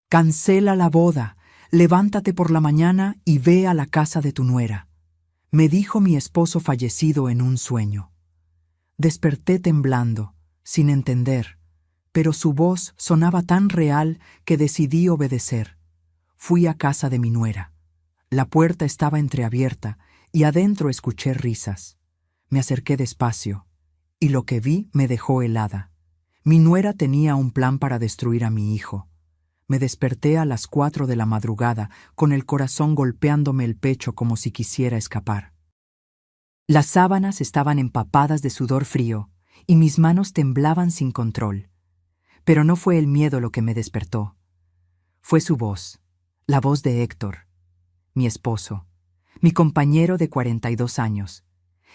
Cancela la boda, levántate por la mañana y ve a la casa de tu nuera, me dijo mi esposo fallecido en un sueño. Desperté temblando, sin entender, pero su voz sonaba tan real que decidí obedecer. Fui a casa de mi nuera. La puerta estaba entreabierta y adentro escuché risas. Me acerqué despacio, y lo que vi me dejó helada. Mi nuera tenía un plan para destruir a mi hijo. Me desperté a las 4 de la madrugada, con el corazón golpeándome el pecho como si quisiera escapar. Las sábanas estaban empapadas de sudor frío, y mis manos temblaban sin control. Pero no fue el miedo lo que me despertó. Fue su voz, la voz de Héctor, mi esposo, mi compañero de 42 años,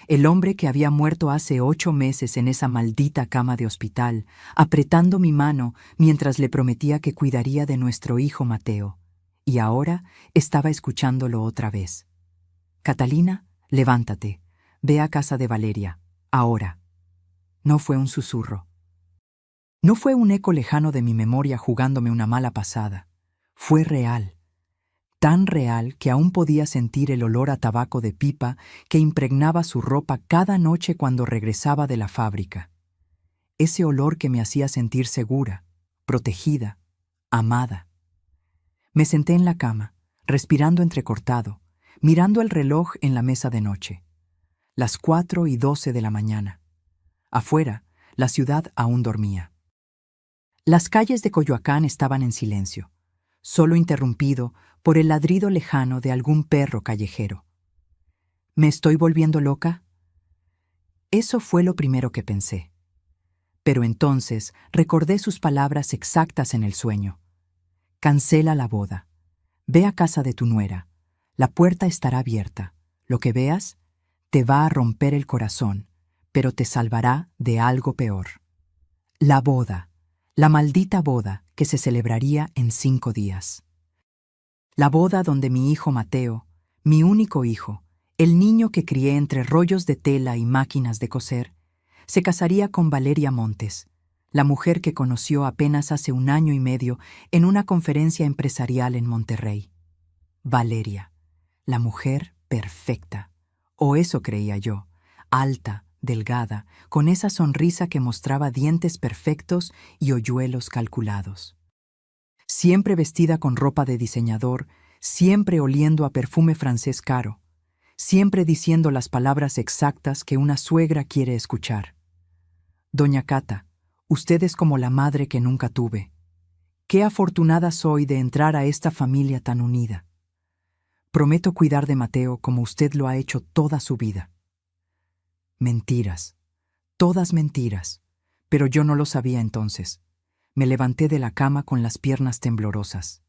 el hombre que había muerto hace 8 meses en esa maldita cama de hospital, apretando mi mano mientras le prometía que cuidaría de nuestro hijo Mateo, y ahora estaba escuchándolo otra vez. Catalina, levántate, ve a casa de Valeria, ahora. No fue un susurro. No fue un eco lejano de mi memoria jugándome una mala pasada. Fue real. Tan real que aún podía sentir el olor a tabaco de pipa que impregnaba su ropa cada noche cuando regresaba de la fábrica. Ese olor que me hacía sentir segura, protegida, amada. Me senté en la cama, respirando entrecortado, mirando el reloj en la mesa de noche. Las 4:12 de la mañana. Afuera, la ciudad aún dormía. Las calles de Coyoacán estaban en silencio, solo interrumpido por el ladrido lejano de algún perro callejero. ¿Me estoy volviendo loca? Eso fue lo primero que pensé. Pero entonces recordé sus palabras exactas en el sueño. Cancela la boda. Ve a casa de tu nuera. La puerta estará abierta. Lo que veas te va a romper el corazón, pero te salvará de algo peor. La boda, la maldita boda que se celebraría en 5 días. La boda donde mi hijo Mateo, mi único hijo, el niño que crié entre rollos de tela y máquinas de coser, se casaría con Valeria Montes, la mujer que conoció apenas hace 1 año y medio en una conferencia empresarial en Monterrey. Valeria, la mujer perfecta, o eso creía yo, alta, delgada, con esa sonrisa que mostraba dientes perfectos y hoyuelos calculados. Siempre vestida con ropa de diseñador, siempre oliendo a perfume francés caro, siempre diciendo las palabras exactas que una suegra quiere escuchar. Doña Cata, usted es como la madre que nunca tuve. Qué afortunada soy de entrar a esta familia tan unida. Prometo cuidar de Mateo como usted lo ha hecho toda su vida. Mentiras, todas mentiras, pero yo no lo sabía entonces. Me levanté de la cama con las piernas temblorosas.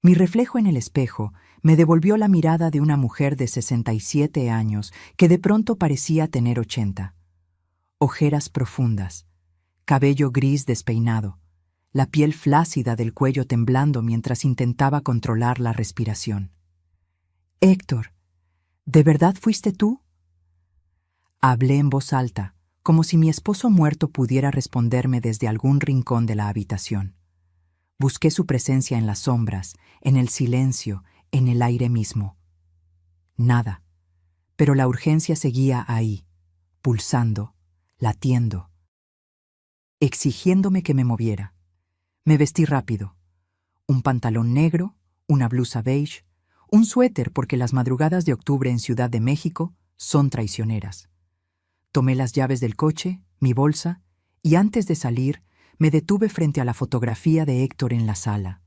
Mi reflejo en el espejo me devolvió la mirada de una mujer de 67 años que de pronto parecía tener 80. Ojeras profundas, cabello gris despeinado, la piel flácida del cuello temblando mientras intentaba controlar la respiración. Héctor, ¿de verdad fuiste tú? Hablé en voz alta, como si mi esposo muerto pudiera responderme desde algún rincón de la habitación. Busqué su presencia en las sombras, en el silencio, en el aire mismo. Nada, pero la urgencia seguía ahí, pulsando, latiendo, exigiéndome que me moviera. Me vestí rápido. Un pantalón negro, una blusa beige, un suéter porque las madrugadas de octubre en Ciudad de México son traicioneras. Tomé las llaves del coche, mi bolsa, y antes de salir, me detuve frente a la fotografía de Héctor en la sala.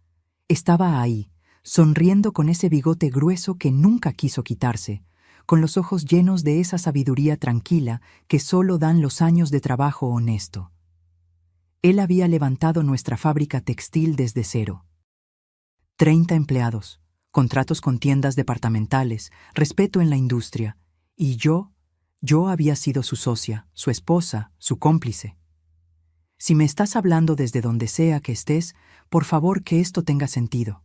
Estaba ahí, sonriendo con ese bigote grueso que nunca quiso quitarse, con los ojos llenos de esa sabiduría tranquila que solo dan los años de trabajo honesto. Él había levantado nuestra fábrica textil desde cero. 30 empleados, contratos con tiendas departamentales, respeto en la industria, y yo había sido su socia, su esposa, su cómplice. Si me estás hablando desde donde sea que estés, por favor que esto tenga sentido.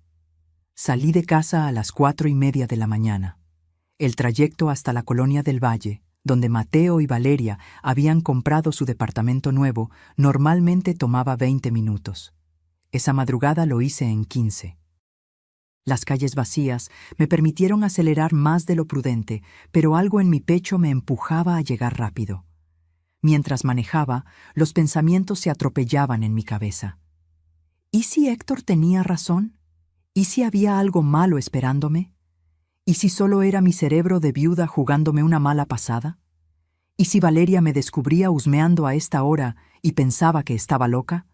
Salí de casa a las 4:30 de la mañana. El trayecto hasta la Colonia del Valle, donde Mateo y Valeria habían comprado su departamento nuevo, normalmente tomaba 20 minutos. Esa madrugada lo hice en 15. Las calles vacías me permitieron acelerar más de lo prudente, pero algo en mi pecho me empujaba a llegar rápido. Mientras manejaba, los pensamientos se atropellaban en mi cabeza. ¿Y si Héctor tenía razón? ¿Y si había algo malo esperándome? ¿Y si solo era mi cerebro de viuda jugándome una mala pasada? ¿Y si Valeria me descubría husmeando a esta hora y pensaba que estaba loca?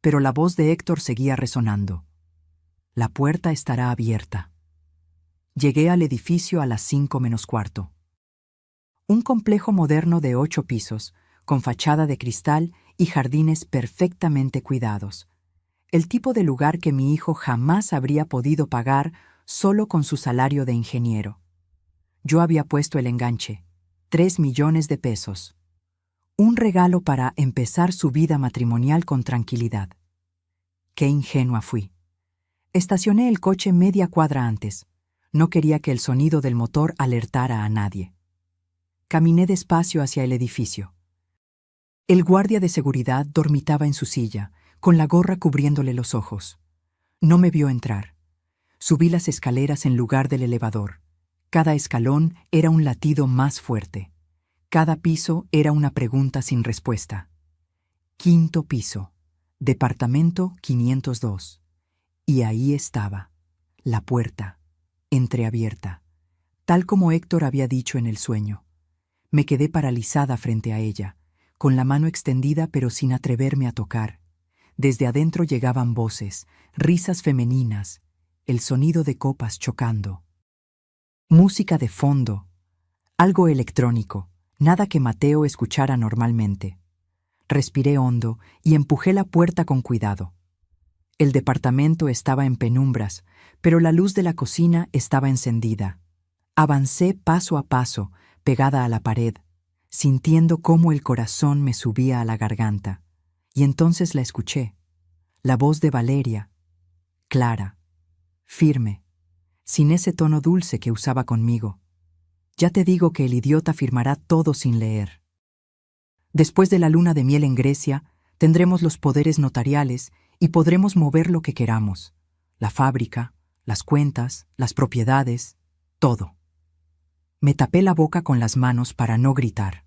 Pero la voz de Héctor seguía resonando. La puerta estará abierta. Llegué al edificio a las 5:45. Un complejo moderno de 8 pisos, con fachada de cristal y jardines perfectamente cuidados. El tipo de lugar que mi hijo jamás habría podido pagar solo con su salario de ingeniero. Yo había puesto el enganche, 3 millones de pesos. Un regalo para empezar su vida matrimonial con tranquilidad. Qué ingenua fui. Estacioné el coche media cuadra antes. No quería que el sonido del motor alertara a nadie. Caminé despacio hacia el edificio. El guardia de seguridad dormitaba en su silla, con la gorra cubriéndole los ojos. No me vio entrar. Subí las escaleras en lugar del elevador. Cada escalón era un latido más fuerte. Cada piso era una pregunta sin respuesta. 5.º piso, departamento 502. Y ahí estaba, la puerta, entreabierta, tal como Héctor había dicho en el sueño. Me quedé paralizada frente a ella, con la mano extendida pero sin atreverme a tocar. Desde adentro llegaban voces, risas femeninas, el sonido de copas chocando. Música de fondo, algo electrónico, nada que Mateo escuchara normalmente. Respiré hondo y empujé la puerta con cuidado. El departamento estaba en penumbras, pero la luz de la cocina estaba encendida. Avancé paso a paso, pegada a la pared, sintiendo cómo el corazón me subía a la garganta. Y entonces la escuché. La voz de Valeria, clara, firme, sin ese tono dulce que usaba conmigo. Ya te digo que el idiota firmará todo sin leer. Después de la luna de miel en Grecia, tendremos los poderes notariales y podremos mover lo que queramos. La fábrica, las cuentas, las propiedades, todo. Me tapé la boca con las manos para no gritar.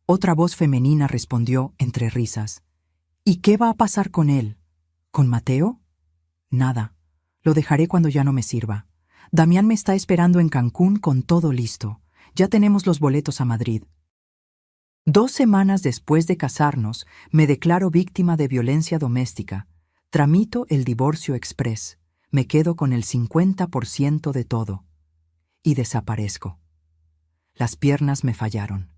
Otra voz femenina respondió entre risas. ¿Y qué va a pasar con él? ¿Con Mateo? Nada. Lo dejaré cuando ya no me sirva. Damián me está esperando en Cancún con todo listo. Ya tenemos los boletos a Madrid. 2 semanas después de casarnos, me declaro víctima de violencia doméstica. Tramito el divorcio express. Me quedo con el 50% de todo. Y desaparezco. Las piernas me fallaron.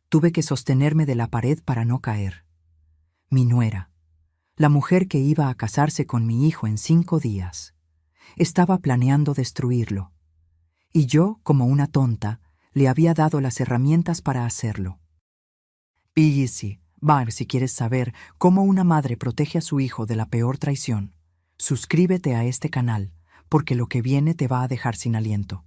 Tuve que sostenerme de la pared para no caer. Mi nuera, la mujer que iba a casarse con mi hijo en 5 días, estaba planeando destruirlo. Y yo, como una tonta, le había dado las herramientas para hacerlo. Easy, Bar, si quieres saber cómo una madre protege a su hijo de la peor traición, suscríbete a este canal, porque lo que viene te va a dejar sin aliento.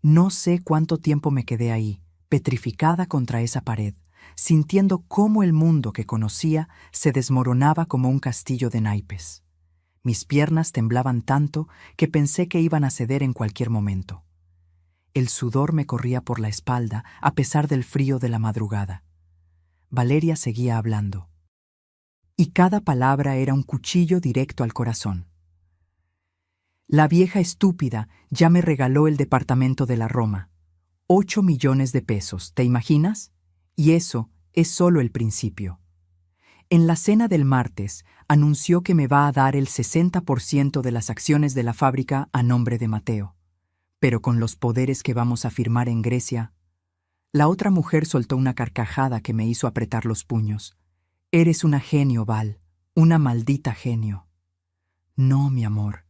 No sé cuánto tiempo me quedé ahí, petrificada contra esa pared, sintiendo cómo el mundo que conocía se desmoronaba como un castillo de naipes. Mis piernas temblaban tanto que pensé que iban a ceder en cualquier momento. El sudor me corría por la espalda a pesar del frío de la madrugada. Valeria seguía hablando. Y cada palabra era un cuchillo directo al corazón. La vieja estúpida ya me regaló el departamento de la Roma. 8 millones de pesos, ¿te imaginas? Y eso es solo el principio. En la cena del martes, anunció que me va a dar el 60% de las acciones de la fábrica a nombre de Mateo. Pero con los poderes que vamos a firmar en Grecia... La otra mujer soltó una carcajada que me hizo apretar los puños. Eres una genio, Val, una maldita genio. No, mi amor.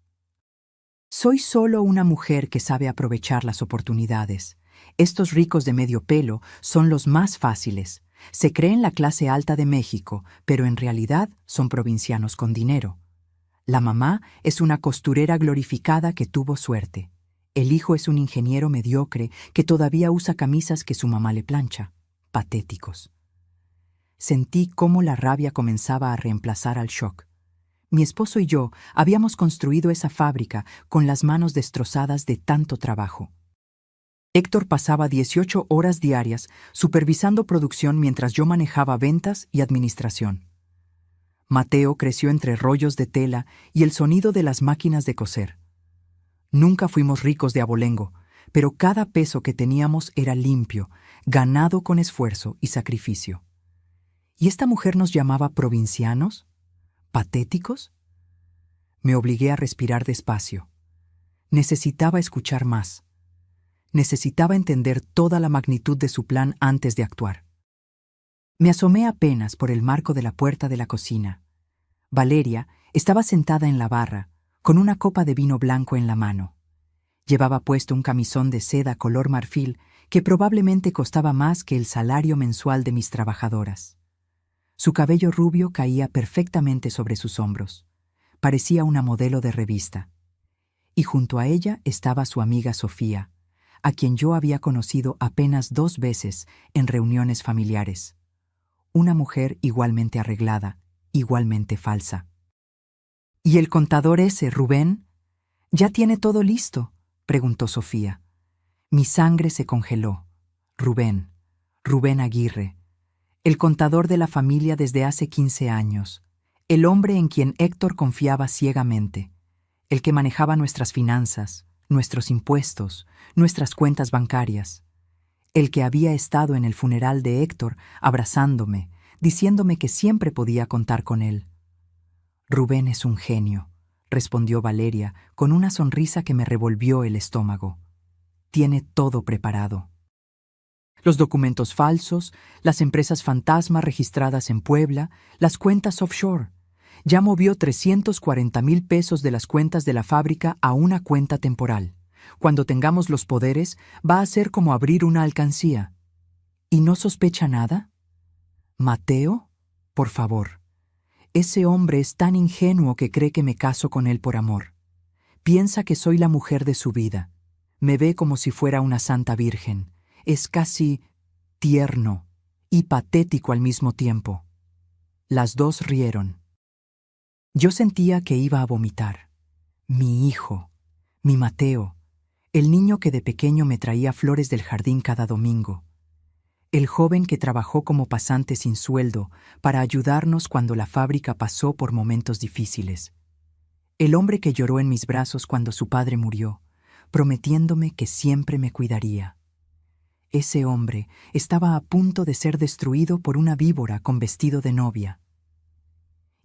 Soy solo una mujer que sabe aprovechar las oportunidades. Estos ricos de medio pelo son los más fáciles. Se creen la clase alta de México, pero en realidad son provincianos con dinero. La mamá es una costurera glorificada que tuvo suerte. El hijo es un ingeniero mediocre que todavía usa camisas que su mamá le plancha. Patéticos. Sentí cómo la rabia comenzaba a reemplazar al shock. Mi esposo y yo habíamos construido esa fábrica con las manos destrozadas de tanto trabajo. Héctor pasaba 18 horas diarias supervisando producción mientras yo manejaba ventas y administración. Mateo creció entre rollos de tela y el sonido de las máquinas de coser. Nunca fuimos ricos de abolengo, pero cada peso que teníamos era limpio, ganado con esfuerzo y sacrificio. ¿Y esta mujer nos llamaba provincianos? ¿Patéticos? Me obligué a respirar despacio. Necesitaba escuchar más. Necesitaba entender toda la magnitud de su plan antes de actuar. Me asomé apenas por el marco de la puerta de la cocina. Valeria estaba sentada en la barra, con una copa de vino blanco en la mano. Llevaba puesto un camisón de seda color marfil que probablemente costaba más que el salario mensual de mis trabajadoras. Su cabello rubio caía perfectamente sobre sus hombros. Parecía una modelo de revista. Y junto a ella estaba su amiga Sofía, a quien yo había conocido apenas 2 veces en reuniones familiares. Una mujer igualmente arreglada, igualmente falsa. ¿Y el contador ese, Rubén? ¿Ya tiene todo listo?, preguntó Sofía. Mi sangre se congeló. Rubén Aguirre, el contador de la familia desde hace 15 años, el hombre en quien Héctor confiaba ciegamente, el que manejaba nuestras finanzas, nuestros impuestos, nuestras cuentas bancarias, el que había estado en el funeral de Héctor abrazándome, diciéndome que siempre podía contar con él. Rubén es un genio, respondió Valeria con una sonrisa que me revolvió el estómago. Tiene todo preparado. Los documentos falsos, las empresas fantasma registradas en Puebla, las cuentas offshore. Ya movió 340,000 pesos de las cuentas de la fábrica a una cuenta temporal. Cuando tengamos los poderes, va a ser como abrir una alcancía. ¿Y no sospecha nada? Mateo, por favor. Ese hombre es tan ingenuo que cree que me caso con él por amor. Piensa que soy la mujer de su vida. Me ve como si fuera una santa virgen. Es casi tierno y patético al mismo tiempo. Las dos rieron. Yo sentía que iba a vomitar. Mi hijo, mi Mateo, el niño que de pequeño me traía flores del jardín cada domingo. El joven que trabajó como pasante sin sueldo para ayudarnos cuando la fábrica pasó por momentos difíciles. El hombre que lloró en mis brazos cuando su padre murió, prometiéndome que siempre me cuidaría. Ese hombre estaba a punto de ser destruido por una víbora con vestido de novia.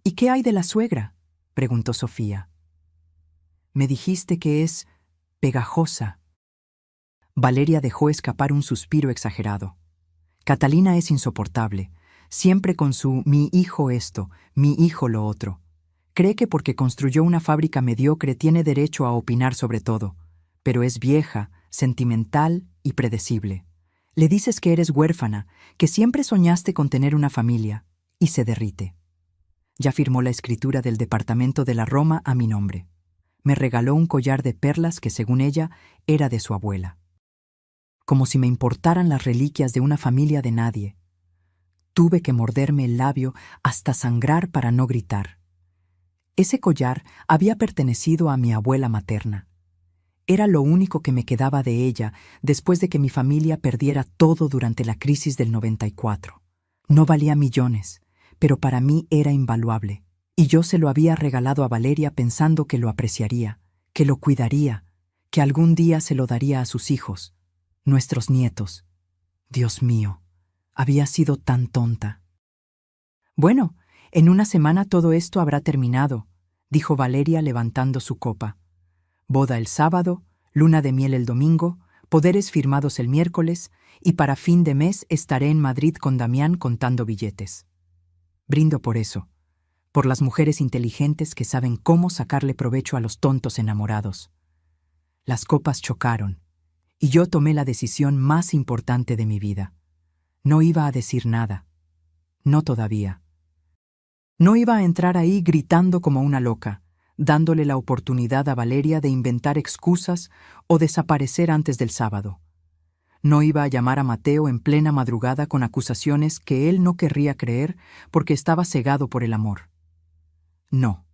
¿Y qué hay de la suegra?, preguntó Sofía. Me dijiste que es pegajosa. Valeria dejó escapar un suspiro exagerado. Catalina es insoportable, siempre con su mi hijo esto, mi hijo lo otro. Cree que porque construyó una fábrica mediocre tiene derecho a opinar sobre todo, pero es vieja, sentimental y predecible. Le dices que eres huérfana, que siempre soñaste con tener una familia, y se derrite. Ya firmó la escritura del departamento de la Roma a mi nombre. Me regaló un collar de perlas que, según ella, era de su abuela. Como si me importaran las reliquias de una familia de nadie. Tuve que morderme el labio hasta sangrar para no gritar. Ese collar había pertenecido a mi abuela materna. Era lo único que me quedaba de ella después de que mi familia perdiera todo durante la crisis del 94. No valía millones, pero para mí era invaluable, y yo se lo había regalado a Valeria pensando que lo apreciaría, que lo cuidaría, que algún día se lo daría a sus hijos, nuestros nietos. Dios mío, había sido tan tonta. Bueno, en una semana todo esto habrá terminado, dijo Valeria levantando su copa. Boda el sábado, luna de miel el domingo, poderes firmados el miércoles, y para fin de mes estaré en Madrid con Damián contando billetes. Brindo por eso, por las mujeres inteligentes que saben cómo sacarle provecho a los tontos enamorados. Las copas chocaron, y yo tomé la decisión más importante de mi vida. No iba a decir nada. No todavía. No iba a entrar ahí gritando como una loca, dándole la oportunidad a Valeria de inventar excusas o desaparecer antes del sábado. No iba a llamar a Mateo en plena madrugada con acusaciones que él no querría creer porque estaba cegado por el amor. No,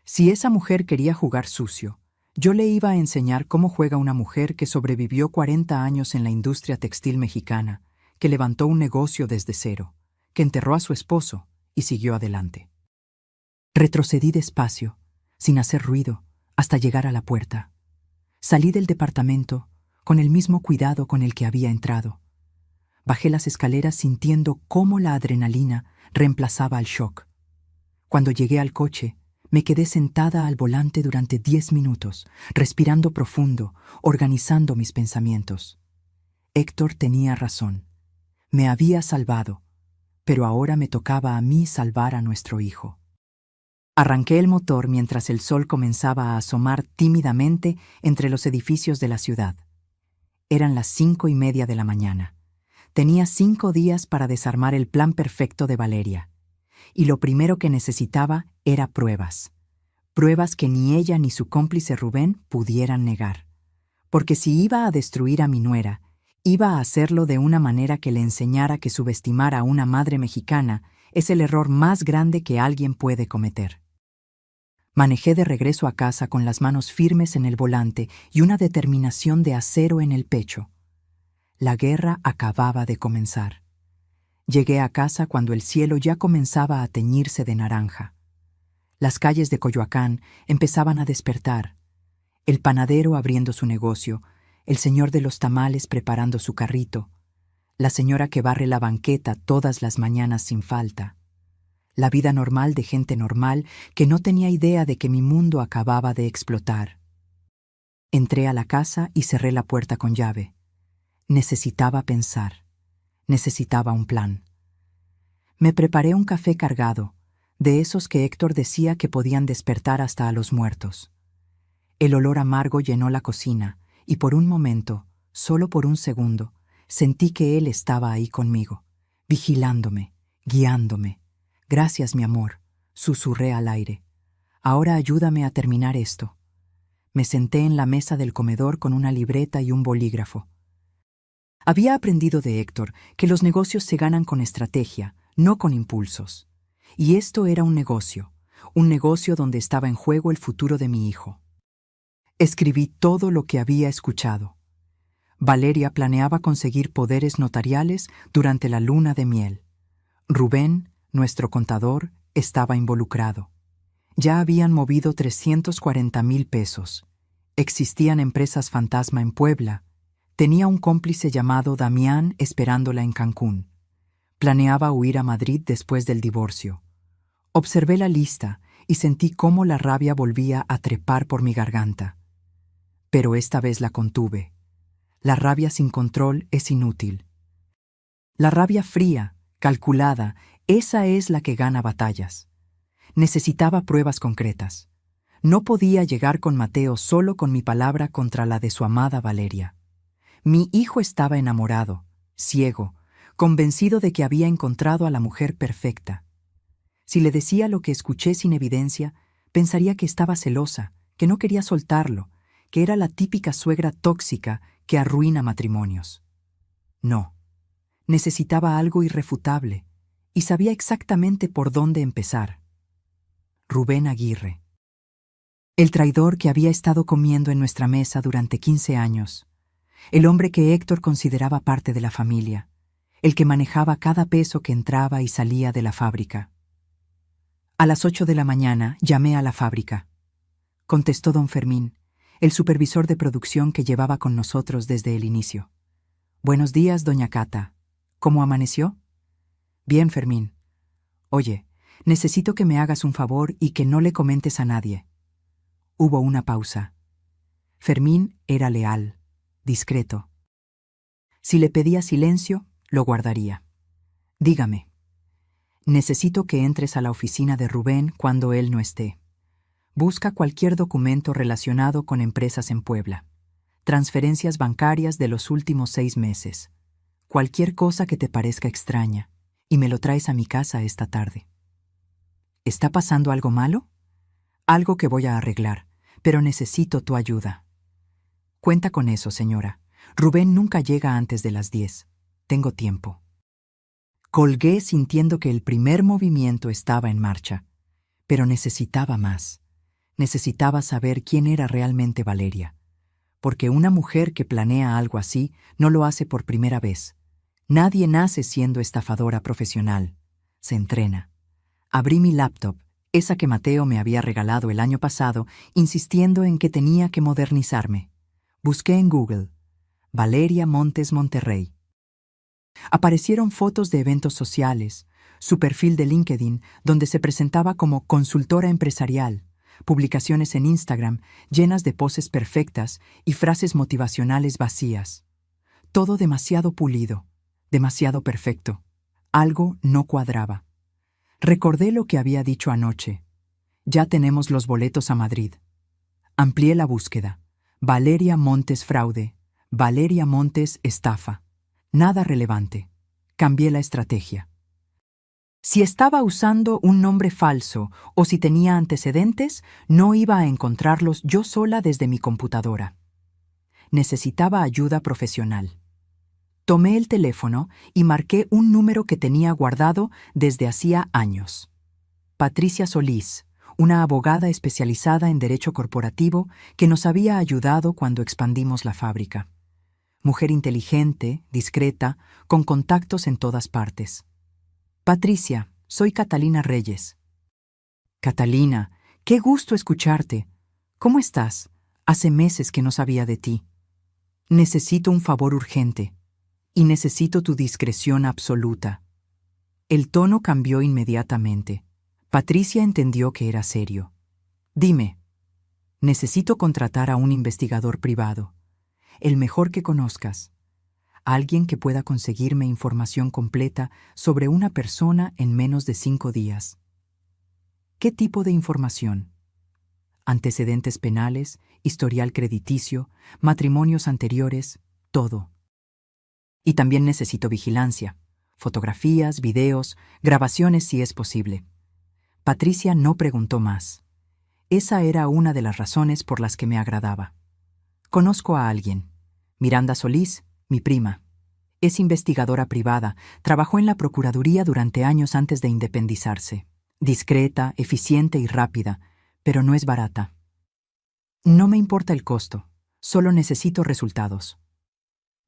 Si esa mujer quería jugar sucio, yo le iba a enseñar cómo juega una mujer que sobrevivió 40 años en la industria textil mexicana, que levantó un negocio desde cero, que enterró a su esposo y siguió adelante. Retrocedí despacio, sin hacer ruido, hasta llegar a la puerta. Salí del departamento con el mismo cuidado con el que había entrado. Bajé las escaleras sintiendo cómo la adrenalina reemplazaba al shock. Cuando llegué al coche, me quedé sentada al volante durante 10 minutos, respirando profundo, organizando mis pensamientos. Héctor tenía razón. Me había salvado, pero ahora me tocaba a mí salvar a nuestro hijo. Arranqué el motor mientras el sol comenzaba a asomar tímidamente entre los edificios de la ciudad. Eran las 5:30 de la mañana. Tenía 5 días para desarmar el plan perfecto de Valeria. Y lo primero que necesitaba era pruebas. Pruebas que ni ella ni su cómplice Rubén pudieran negar. Porque si iba a destruir a mi nuera, iba a hacerlo de una manera que le enseñara que subestimar a una madre mexicana es el error más grande que alguien puede cometer. Manejé de regreso a casa con las manos firmes en el volante y una determinación de acero en el pecho. La guerra acababa de comenzar. Llegué a casa cuando el cielo ya comenzaba a teñirse de naranja. Las calles de Coyoacán empezaban a despertar. El panadero abriendo su negocio, el señor de los tamales preparando su carrito, la señora que barre la banqueta todas las mañanas sin falta. La vida normal de gente normal que no tenía idea de que mi mundo acababa de explotar. Entré a la casa y cerré la puerta con llave. Necesitaba pensar. Necesitaba un plan. Me preparé un café cargado, de esos que Héctor decía que podían despertar hasta a los muertos. El olor amargo llenó la cocina y por un momento, solo por un segundo, sentí que él estaba ahí conmigo, vigilándome, guiándome. «Gracias, mi amor», susurré al aire. «Ahora ayúdame a terminar esto». Me senté en la mesa del comedor con una libreta y un bolígrafo. Había aprendido de Héctor que los negocios se ganan con estrategia, no con impulsos. Y esto era un negocio donde estaba en juego el futuro de mi hijo. Escribí todo lo que había escuchado. Valeria planeaba conseguir poderes notariales durante la luna de miel. Rubén, nuestro contador, estaba involucrado. Ya habían movido 340,000 pesos. Existían empresas fantasma en Puebla. Tenía un cómplice llamado Damián esperándola en Cancún. Planeaba huir a Madrid después del divorcio. Observé la lista y sentí cómo la rabia volvía a trepar por mi garganta. Pero esta vez la contuve. La rabia sin control es inútil. La rabia fría, calculada, esa es la que gana batallas. Necesitaba pruebas concretas. No podía llegar con Mateo solo con mi palabra contra la de su amada Valeria. Mi hijo estaba enamorado, ciego, convencido de que había encontrado a la mujer perfecta. Si le decía lo que escuché sin evidencia, pensaría que estaba celosa, que no quería soltarlo, que era la típica suegra tóxica que arruina matrimonios. No, necesitaba algo irrefutable, y sabía exactamente por dónde empezar. Rubén Aguirre. El traidor que había estado comiendo en nuestra mesa durante 15 años. El hombre que Héctor consideraba parte de la familia. El que manejaba cada peso que entraba y salía de la fábrica. A las 8 de la mañana llamé a la fábrica. Contestó don Fermín, el supervisor de producción que llevaba con nosotros desde el inicio. «Buenos días, doña Cata. ¿Cómo amaneció?» «Bien, Fermín. Oye, necesito que me hagas un favor y que no le comentes a nadie». Hubo una pausa. Fermín era leal, discreto. Si le pedía silencio, lo guardaría. «Dígame». «Necesito que entres a la oficina de Rubén cuando él no esté. Busca cualquier documento relacionado con empresas en Puebla. Transferencias bancarias de los últimos 6 meses. Cualquier cosa que te parezca extraña. Y me lo traes a mi casa esta tarde». ¿Está pasando algo malo? Algo que voy a arreglar, pero necesito tu ayuda. Cuenta con eso, señora. Rubén nunca llega antes de las 10. Tengo tiempo. Colgué sintiendo que el primer movimiento estaba en marcha, pero necesitaba más. Necesitaba saber quién era realmente Valeria, porque una mujer que planea algo así no lo hace por primera vez. Nadie nace siendo estafadora profesional. Se entrena. Abrí mi laptop, esa que Mateo me había regalado el año pasado, insistiendo en que tenía que modernizarme. Busqué en Google, Valeria Montes Monterrey. Aparecieron fotos de eventos sociales, su perfil de LinkedIn, donde se presentaba como consultora empresarial, publicaciones en Instagram llenas de poses perfectas y frases motivacionales vacías. Todo demasiado pulido, demasiado perfecto. Algo no cuadraba. Recordé lo que había dicho anoche. Ya tenemos los boletos a Madrid. Amplié la búsqueda. Valeria Montes fraude. Valeria Montes estafa. Nada relevante. Cambié la estrategia. Si estaba usando un nombre falso o si tenía antecedentes, no iba a encontrarlos yo sola desde mi computadora. Necesitaba ayuda profesional. Tomé el teléfono y marqué un número que tenía guardado desde hacía años. Patricia Solís, una abogada especializada en derecho corporativo que nos había ayudado cuando expandimos la fábrica. Mujer inteligente, discreta, con contactos en todas partes. Patricia, soy Catalina Reyes. Catalina, qué gusto escucharte. ¿Cómo estás? Hace meses que no sabía de ti. Necesito un favor urgente. Y necesito tu discreción absoluta. El tono cambió inmediatamente. Patricia entendió que era serio. Dime, necesito contratar a un investigador privado, el mejor que conozcas, alguien que pueda conseguirme información completa sobre una persona en menos de 5 días. ¿Qué tipo de información? Antecedentes penales, historial crediticio, matrimonios anteriores, todo. Y también necesito vigilancia, fotografías, videos, grabaciones si es posible. Patricia no preguntó más. Esa era una de las razones por las que me agradaba. Conozco a alguien. Miranda Solís, mi prima. Es investigadora privada, trabajó en la Procuraduría durante años antes de independizarse. Discreta, eficiente y rápida, pero no es barata. No me importa el costo, solo necesito resultados.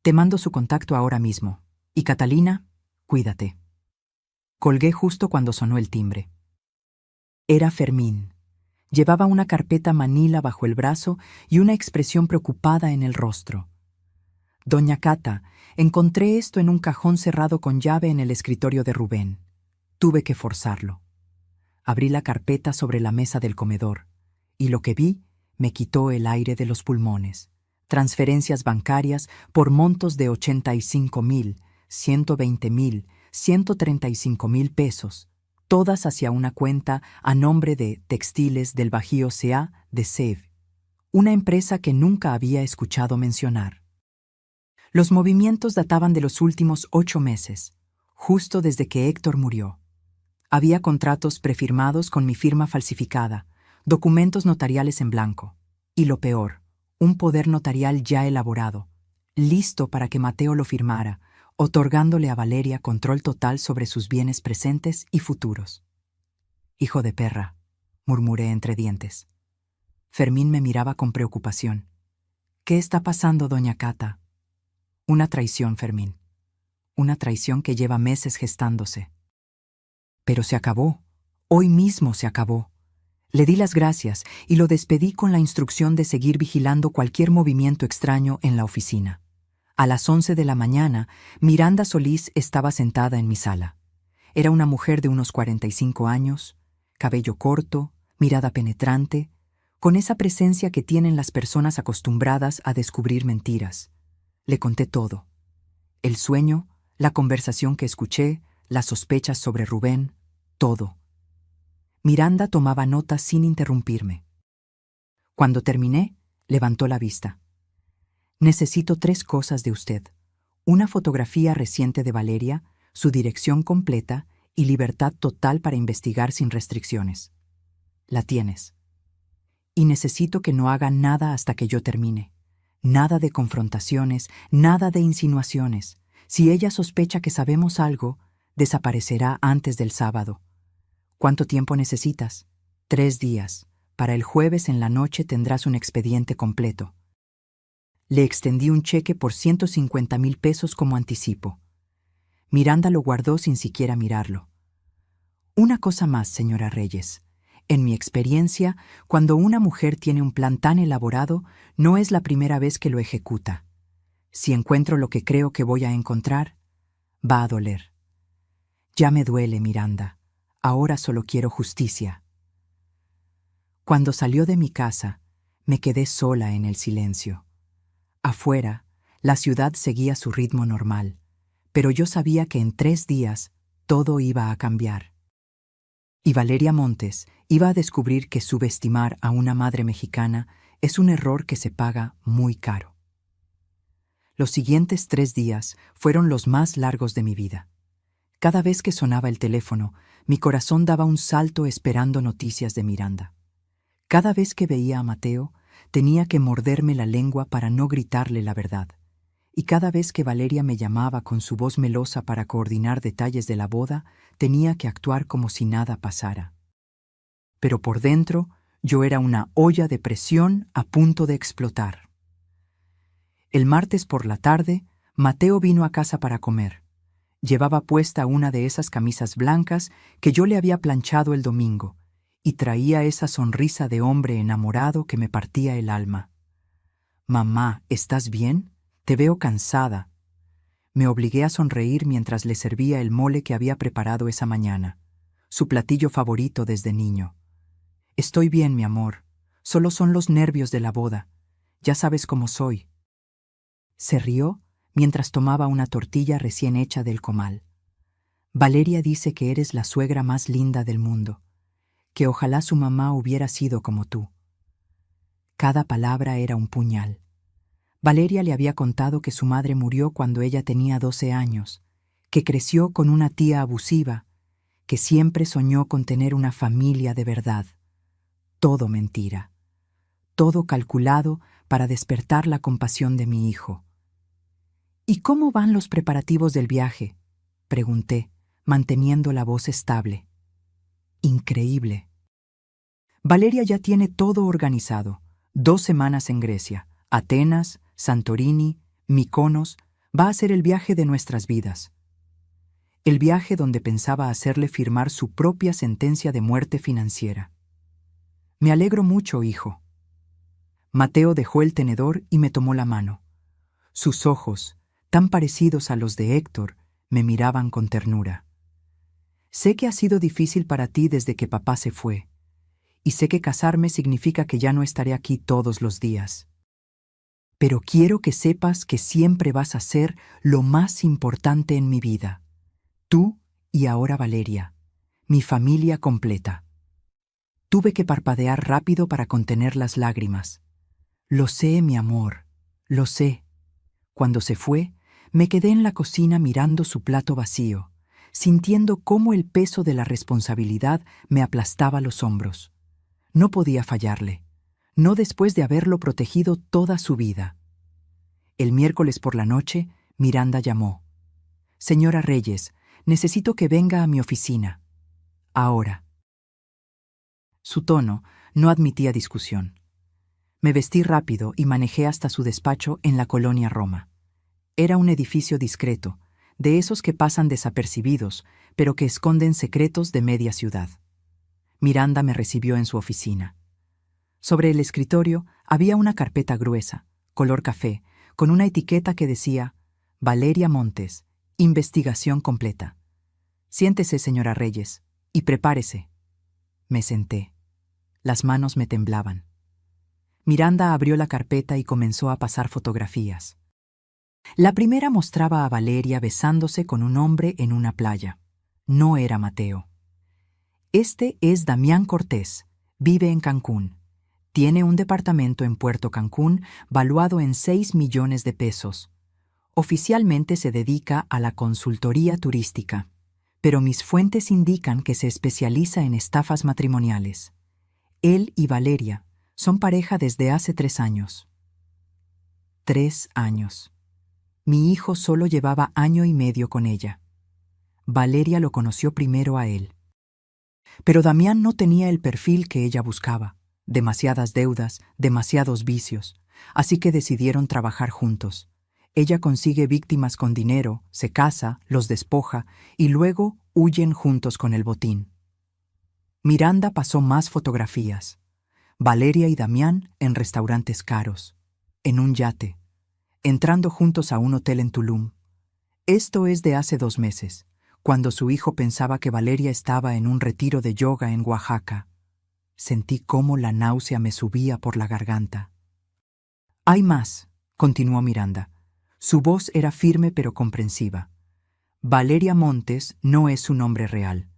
Te mando su contacto ahora mismo. Y Catalina, cuídate. Colgué justo cuando sonó el timbre. Era Fermín. Llevaba una carpeta manila bajo el brazo y una expresión preocupada en el rostro. Doña Cata, encontré esto en un cajón cerrado con llave en el escritorio de Rubén. Tuve que forzarlo. Abrí la carpeta sobre la mesa del comedor, y lo que vi me quitó el aire de los pulmones. Transferencias bancarias por montos de 85,000, 120,000, 135,000 pesos, todas hacia una cuenta a nombre de Textiles del Bajío C.A. de SEV, una empresa que nunca había escuchado mencionar. Los movimientos databan de los últimos 8 meses, justo desde que Héctor murió. Había contratos prefirmados con mi firma falsificada, documentos notariales en blanco, y lo peor, un poder notarial ya elaborado, listo para que Mateo lo firmara, otorgándole a Valeria control total sobre sus bienes presentes y futuros. Hijo de perra, murmuré entre dientes. Fermín me miraba con preocupación. ¿Qué está pasando, doña Cata? Una traición, Fermín. Una traición que lleva meses gestándose. Pero se acabó. Hoy mismo se acabó. Le di las gracias y lo despedí con la instrucción de seguir vigilando cualquier movimiento extraño en la oficina. A las 11 de la mañana, Miranda Solís estaba sentada en mi sala. Era una mujer de unos 45 años, cabello corto, mirada penetrante, con esa presencia que tienen las personas acostumbradas a descubrir mentiras. Le conté todo. El sueño, la conversación que escuché, las sospechas sobre Rubén, todo. Miranda tomaba notas sin interrumpirme. Cuando terminé, levantó la vista. Necesito 3 cosas de usted. Una fotografía reciente de Valeria, su dirección completa y libertad total para investigar sin restricciones. La tienes. Y necesito que no haga nada hasta que yo termine. Nada de confrontaciones, nada de insinuaciones. Si ella sospecha que sabemos algo, desaparecerá antes del sábado. ¿Cuánto tiempo necesitas? 3 días. Para el jueves en la noche tendrás un expediente completo. Le extendí un cheque por 150,000 pesos como anticipo. Miranda lo guardó sin siquiera mirarlo. Una cosa más, señora Reyes. En mi experiencia, cuando una mujer tiene un plan tan elaborado, no es la primera vez que lo ejecuta. Si encuentro lo que creo que voy a encontrar, va a doler. Ya me duele, Miranda. Ahora solo quiero justicia. Cuando salió de mi casa, me quedé sola en el silencio. Afuera, la ciudad seguía su ritmo normal, pero yo sabía que en 3 días todo iba a cambiar. Y Valeria Montes iba a descubrir que subestimar a una madre mexicana es un error que se paga muy caro. Los siguientes 3 días fueron los más largos de mi vida. Cada vez que sonaba el teléfono, mi corazón daba un salto esperando noticias de Miranda. Cada vez que veía a Mateo, tenía que morderme la lengua para no gritarle la verdad. Y cada vez que Valeria me llamaba con su voz melosa para coordinar detalles de la boda, tenía que actuar como si nada pasara. Pero por dentro, yo era una olla de presión a punto de explotar. El martes por la tarde, Mateo vino a casa para comer. Llevaba puesta una de esas camisas blancas que yo le había planchado el domingo, y traía esa sonrisa de hombre enamorado que me partía el alma. «Mamá, ¿estás bien? Te veo cansada». Me obligué a sonreír mientras le servía el mole que había preparado esa mañana, su platillo favorito desde niño. «Estoy bien, mi amor. Solo son los nervios de la boda. Ya sabes cómo soy». Se rió mientras tomaba una tortilla recién hecha del comal. «Valeria dice que eres la suegra más linda del mundo, que ojalá su mamá hubiera sido como tú». Cada palabra era un puñal. Valeria le había contado que su madre murió cuando ella tenía 12 años, que creció con una tía abusiva, que siempre soñó con tener una familia de verdad. Todo mentira. Todo calculado para despertar la compasión de mi hijo. «¿Y cómo van los preparativos del viaje?», pregunté, manteniendo la voz estable. «Increíble. Valeria ya tiene todo organizado. 2 semanas en Grecia, Atenas, Santorini, Mykonos. Va a ser el viaje de nuestras vidas. El viaje donde pensaba hacerle firmar su propia sentencia de muerte financiera. Me alegro mucho, hijo». Mateo dejó el tenedor y me tomó la mano. Sus ojos, tan parecidos a los de Héctor, me miraban con ternura. «Sé que ha sido difícil para ti desde que papá se fue, y sé que casarme significa que ya no estaré aquí todos los días. Pero quiero que sepas que siempre vas a ser lo más importante en mi vida. Tú y ahora Valeria, mi familia completa». Tuve que parpadear rápido para contener las lágrimas. «Lo sé, mi amor, lo sé». Cuando se fue, me quedé en la cocina mirando su plato vacío, sintiendo cómo el peso de la responsabilidad me aplastaba los hombros. No podía fallarle, no después de haberlo protegido toda su vida. El miércoles por la noche, Miranda llamó. «Señora Reyes, necesito que venga a mi oficina. Ahora». Su tono no admitía discusión. Me vestí rápido y manejé hasta su despacho en la colonia Roma. Era un edificio discreto, de esos que pasan desapercibidos, pero que esconden secretos de media ciudad. Miranda me recibió en su oficina. Sobre el escritorio había una carpeta gruesa, color café, con una etiqueta que decía «Valeria Montes, investigación completa». «Siéntese, señora Reyes, y prepárese». Me senté. Las manos me temblaban. Miranda abrió la carpeta y comenzó a pasar fotografías. La primera mostraba a Valeria besándose con un hombre en una playa. No era Mateo. «Este es Damián Cortés. Vive en Cancún. Tiene un departamento en Puerto Cancún valuado en 6 millones de pesos. Oficialmente se dedica a la consultoría turística, pero mis fuentes indican que se especializa en estafas matrimoniales. Él y Valeria son pareja desde hace 3 años». 3 años. Mi hijo solo llevaba 1 año y medio con ella. Valeria lo conoció primero a él. Pero Damián no tenía el perfil que ella buscaba. demasiadas deudas, demasiados vicios, así que decidieron trabajar juntos. Ella consigue víctimas con dinero, se casa, los despoja y luego huyen juntos con el botín. Miranda pasó más fotografías. Valeria y Damián en restaurantes caros, en un yate, entrando juntos a un hotel en Tulum. Esto es de hace 2 meses, cuando su hijo pensaba que Valeria estaba en un retiro de yoga en Oaxaca. Sentí cómo la náusea me subía por la garganta. «Hay más», continuó Miranda. Su voz era firme pero comprensiva. Valeria Montes no es su nombre real.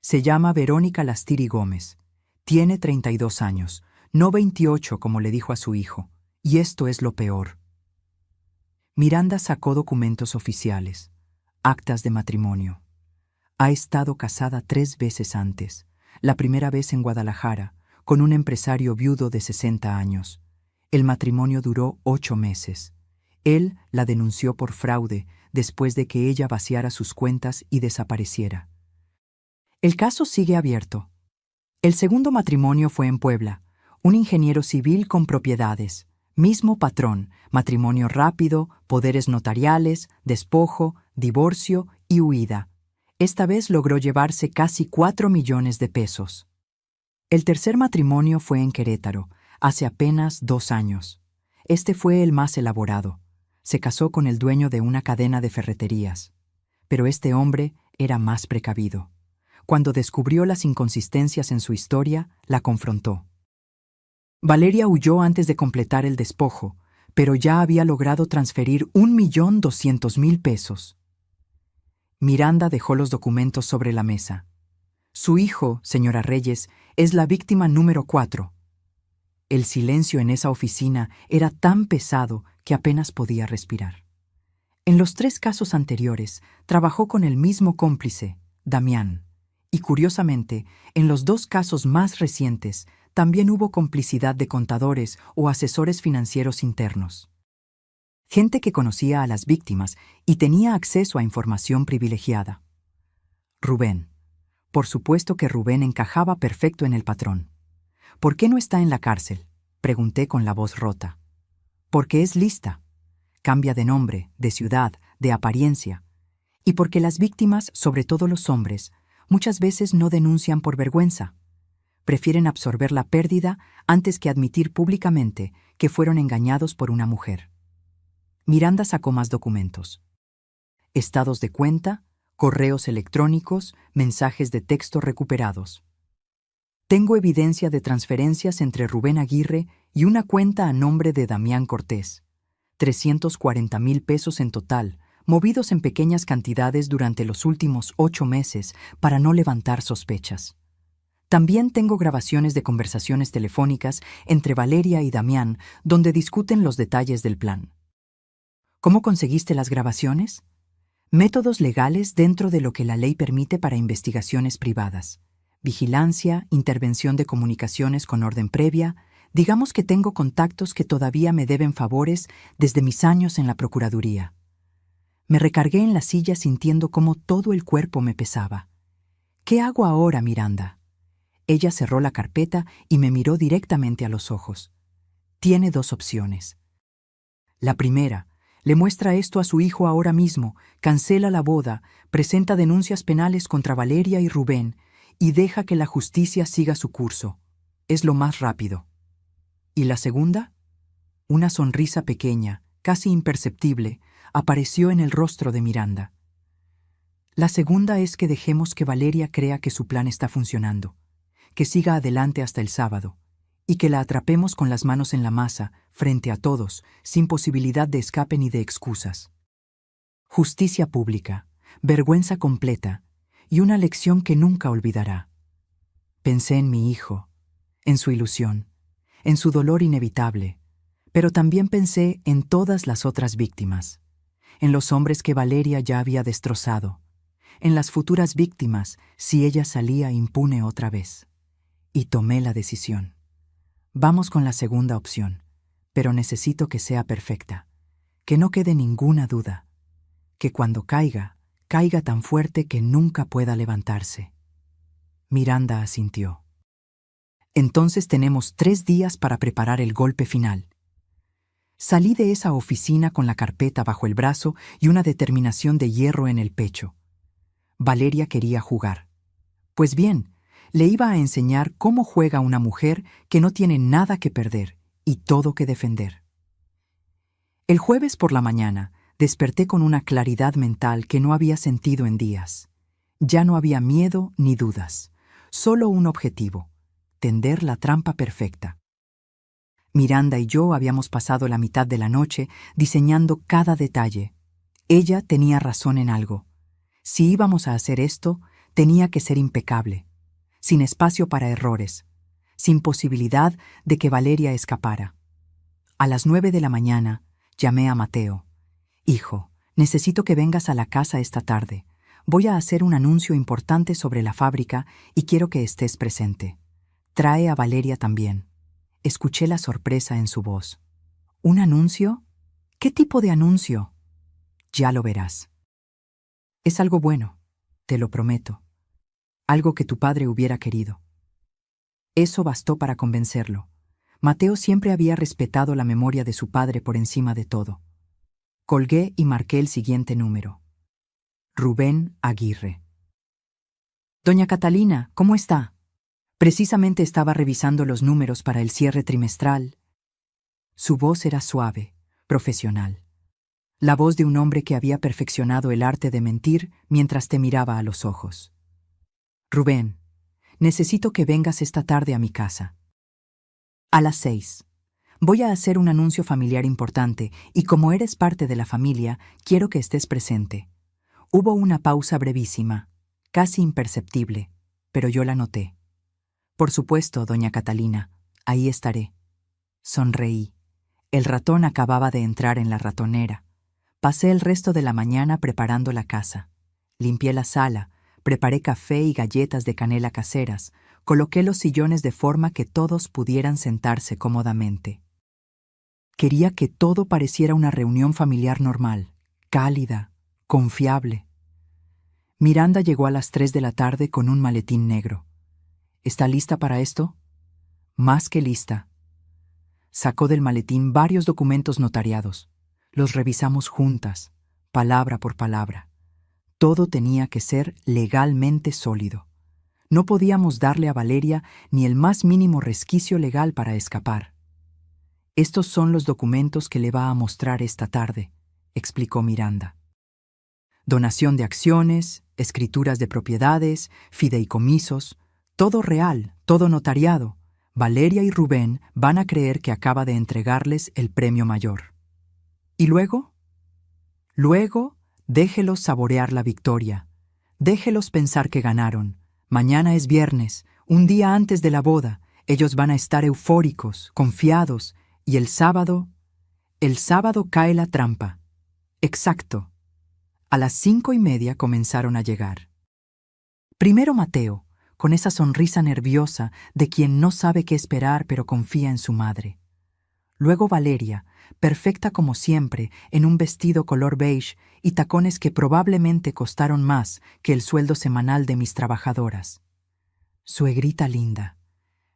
Se llama Verónica Lastiri Gómez. Tiene 32 años, no 28 como le dijo a su hijo. Y esto es lo peor. Miranda sacó documentos oficiales, actas de matrimonio. Ha estado casada 3 veces antes. La primera vez en Guadalajara, con un empresario viudo de 60 años. El matrimonio duró 8 meses. Él la denunció por fraude después de que ella vaciara sus cuentas y desapareciera. El caso sigue abierto. El segundo matrimonio fue en Puebla, un ingeniero civil con propiedades, mismo patrón, matrimonio rápido, poderes notariales, despojo, divorcio y huida. Esta vez logró llevarse casi 4 millones de pesos. El tercer matrimonio fue en Querétaro, hace apenas 2 años. Este fue el más elaborado. Se casó con el dueño de una cadena de ferreterías. Pero este hombre era más precavido. Cuando descubrió las inconsistencias en su historia, la confrontó. Valeria huyó antes de completar el despojo, pero ya había logrado transferir 1.200.000 pesos. Miranda dejó los documentos sobre la mesa. Su hijo, señora Reyes, es la víctima número 4. El silencio en esa oficina era tan pesado que apenas podía respirar. En los 3 casos anteriores, trabajó con el mismo cómplice, Damián. Y curiosamente, en los 2 casos más recientes, también hubo complicidad de contadores o asesores financieros internos. Gente que conocía a las víctimas y tenía acceso a información privilegiada. Rubén. Por supuesto que Rubén encajaba perfecto en el patrón. «¿Por qué no está en la cárcel?», pregunté con la voz rota. «Porque es lista. Cambia de nombre, de ciudad, de apariencia. Y porque las víctimas, sobre todo los hombres, muchas veces no denuncian por vergüenza. Prefieren absorber la pérdida antes que admitir públicamente que fueron engañados por una mujer». Miranda sacó más documentos. Estados de cuenta, correos electrónicos, mensajes de texto recuperados. «Tengo evidencia de transferencias entre Rubén Aguirre y una cuenta a nombre de Damián Cortés. 340.000 pesos en total, movidos en pequeñas cantidades durante los últimos 8 meses para no levantar sospechas. También tengo grabaciones de conversaciones telefónicas entre Valeria y Damián donde discuten los detalles del plan». «¿Cómo conseguiste las grabaciones?». «Métodos legales dentro de lo que la ley permite para investigaciones privadas. Vigilancia, intervención de comunicaciones con orden previa. Digamos que tengo contactos que todavía me deben favores desde mis años en la Procuraduría». Me recargué en la silla sintiendo cómo todo el cuerpo me pesaba. «¿Qué hago ahora, Miranda?». Ella cerró la carpeta y me miró directamente a los ojos. «Tiene 2 opciones. La primera, le muestra esto a su hijo ahora mismo, cancela la boda, presenta denuncias penales contra Valeria y Rubén y deja que la justicia siga su curso. Es lo más rápido. ¿Y la segunda?». Una sonrisa pequeña, casi imperceptible, apareció en el rostro de Miranda. «La segunda es que dejemos que Valeria crea que su plan está funcionando, que siga adelante hasta el sábado, y que la atrapemos con las manos en la masa, frente a todos, sin posibilidad de escape ni de excusas. Justicia pública, vergüenza completa, y una lección que nunca olvidará». Pensé en mi hijo, en su ilusión, en su dolor inevitable, pero también pensé en todas las otras víctimas, en los hombres que Valeria ya había destrozado, en las futuras víctimas si ella salía impune otra vez. Y tomé la decisión. Vamos con la segunda opción, pero necesito que sea perfecta, que no quede ninguna duda, que cuando caiga, caiga tan fuerte que nunca pueda levantarse. Miranda asintió. Entonces tenemos 3 días para preparar el golpe final. Salí de esa oficina con la carpeta bajo el brazo y una determinación de hierro en el pecho. Valeria quería jugar. Pues bien, le iba a enseñar cómo juega una mujer que no tiene nada que perder y todo que defender. El jueves por la mañana desperté con una claridad mental que no había sentido en días. Ya no había miedo ni dudas, solo un objetivo: tender la trampa perfecta. Miranda y yo habíamos pasado la mitad de la noche diseñando cada detalle. Ella tenía razón en algo. Si íbamos a hacer esto, tenía que ser impecable, sin espacio para errores, sin posibilidad de que Valeria escapara. A las 9 de la mañana llamé a Mateo. «Hijo, necesito que vengas a la casa esta tarde. Voy a hacer un anuncio importante sobre la fábrica y quiero que estés presente. Trae a Valeria también». Escuché la sorpresa en su voz. «¿Un anuncio? ¿Qué tipo de anuncio?» «Ya lo verás. Es algo bueno, te lo prometo. Algo que tu padre hubiera querido». Eso bastó para convencerlo. Mateo siempre había respetado la memoria de su padre por encima de todo. Colgué y marqué el siguiente número. Rubén Aguirre. «Doña Catalina, ¿cómo está?» Precisamente estaba revisando los números para el cierre trimestral. Su voz era suave, profesional. La voz de un hombre que había perfeccionado el arte de mentir mientras te miraba a los ojos. «Rubén, necesito que vengas esta tarde a mi casa. A las 6. Voy a hacer un anuncio familiar importante y como eres parte de la familia, quiero que estés presente». Hubo una pausa brevísima, casi imperceptible, pero yo la noté. «Por supuesto, doña Catalina, ahí estaré». Sonreí. El ratón acababa de entrar en la ratonera. Pasé el resto de la mañana preparando la casa. Limpié la sala, preparé café y galletas de canela caseras, coloqué los sillones de forma que todos pudieran sentarse cómodamente. Quería que todo pareciera una reunión familiar normal, cálida, confiable. Miranda llegó a las 3 de la tarde con un maletín negro. «¿Está lista para esto?» «Más que lista». Sacó del maletín varios documentos notariados. Los revisamos juntas, palabra por palabra. Todo tenía que ser legalmente sólido. No podíamos darle a Valeria ni el más mínimo resquicio legal para escapar. «Estos son los documentos que le va a mostrar esta tarde», explicó Miranda. «Donación de acciones, escrituras de propiedades, fideicomisos, todo real, todo notariado. Valeria y Rubén van a creer que acaba de entregarles el premio mayor». «¿Y luego?» «Luego, déjelos saborear la victoria. Déjelos pensar que ganaron. Mañana es viernes, un día antes de la boda. Ellos van a estar eufóricos, confiados, y el sábado cae la trampa». «Exacto». A las 5:30 comenzaron a llegar. Primero Mateo, con esa sonrisa nerviosa de quien no sabe qué esperar pero confía en su madre. Luego Valeria, perfecta como siempre, en un vestido color beige y tacones que probablemente costaron más que el sueldo semanal de mis trabajadoras. «Suegrita linda»,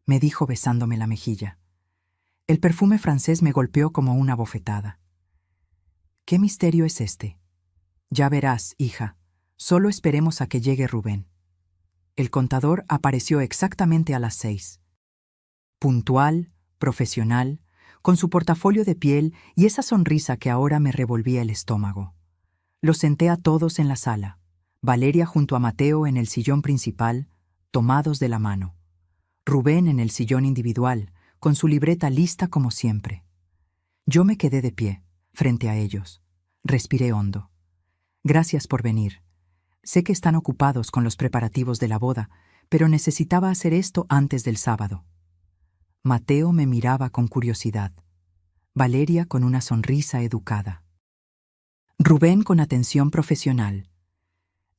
me dijo besándome la mejilla. El perfume francés me golpeó como una bofetada. «¿Qué misterio es este?» «Ya verás, hija. Solo esperemos a que llegue Rubén». El contador apareció exactamente a las 6. Puntual, profesional, con su portafolio de piel y esa sonrisa que ahora me revolvía el estómago. Los senté a todos en la sala, Valeria junto a Mateo en el sillón principal, tomados de la mano. Rubén en el sillón individual, con su libreta lista como siempre. Yo me quedé de pie, frente a ellos. Respiré hondo. «Gracias por venir. Sé que están ocupados con los preparativos de la boda, pero necesitaba hacer esto antes del sábado». Mateo me miraba con curiosidad. Valeria con una sonrisa educada. Rubén con atención profesional.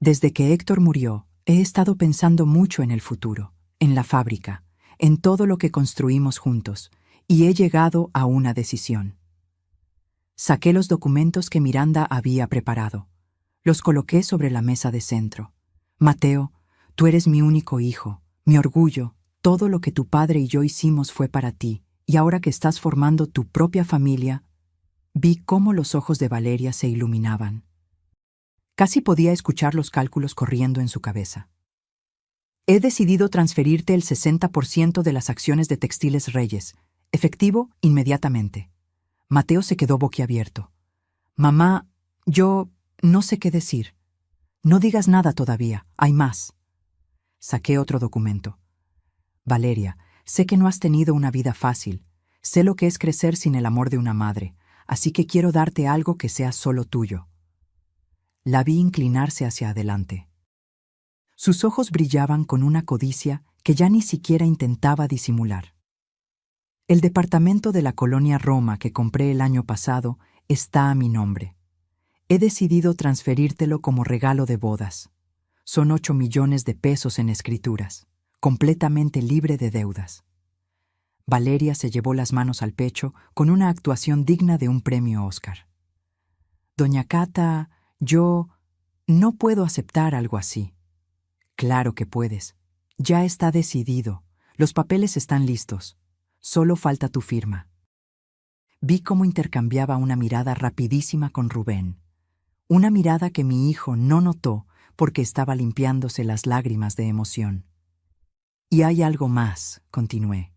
Desde que Héctor murió, he estado pensando mucho en el futuro, en la fábrica, en todo lo que construimos juntos, y he llegado a una decisión. Saqué los documentos que Miranda había preparado. Los coloqué sobre la mesa de centro. «Mateo, tú eres mi único hijo, mi orgullo, Todo lo que tu padre y yo hicimos fue para ti, y ahora que estás formando tu propia familia, vi cómo los ojos de Valeria se iluminaban. Casi podía escuchar los cálculos corriendo en su cabeza. He decidido transferirte el 60% de las acciones de Textiles Reyes, efectivo inmediatamente. Mateo se quedó boquiabierto. Mamá, yo no sé qué decir. No digas nada todavía, hay más. Saqué otro documento. Valeria, sé que no has tenido una vida fácil. Sé lo que es crecer sin el amor de una madre, así que quiero darte algo que sea solo tuyo. La vi inclinarse hacia adelante. Sus ojos brillaban con una codicia que ya ni siquiera intentaba disimular. El departamento de la colonia Roma que compré el año pasado está a mi nombre. He decidido transferírtelo como regalo de bodas. Son 8 millones de pesos en escrituras, completamente libre de deudas. Valeria se llevó las manos al pecho con una actuación digna de un premio Oscar. Doña Cata, yo no puedo aceptar algo así. Claro que puedes. Ya está decidido. Los papeles están listos. Solo falta tu firma. Vi cómo intercambiaba una mirada rapidísima con Rubén. Una mirada que mi hijo no notó porque estaba limpiándose las lágrimas de emoción. Y hay algo más, continué.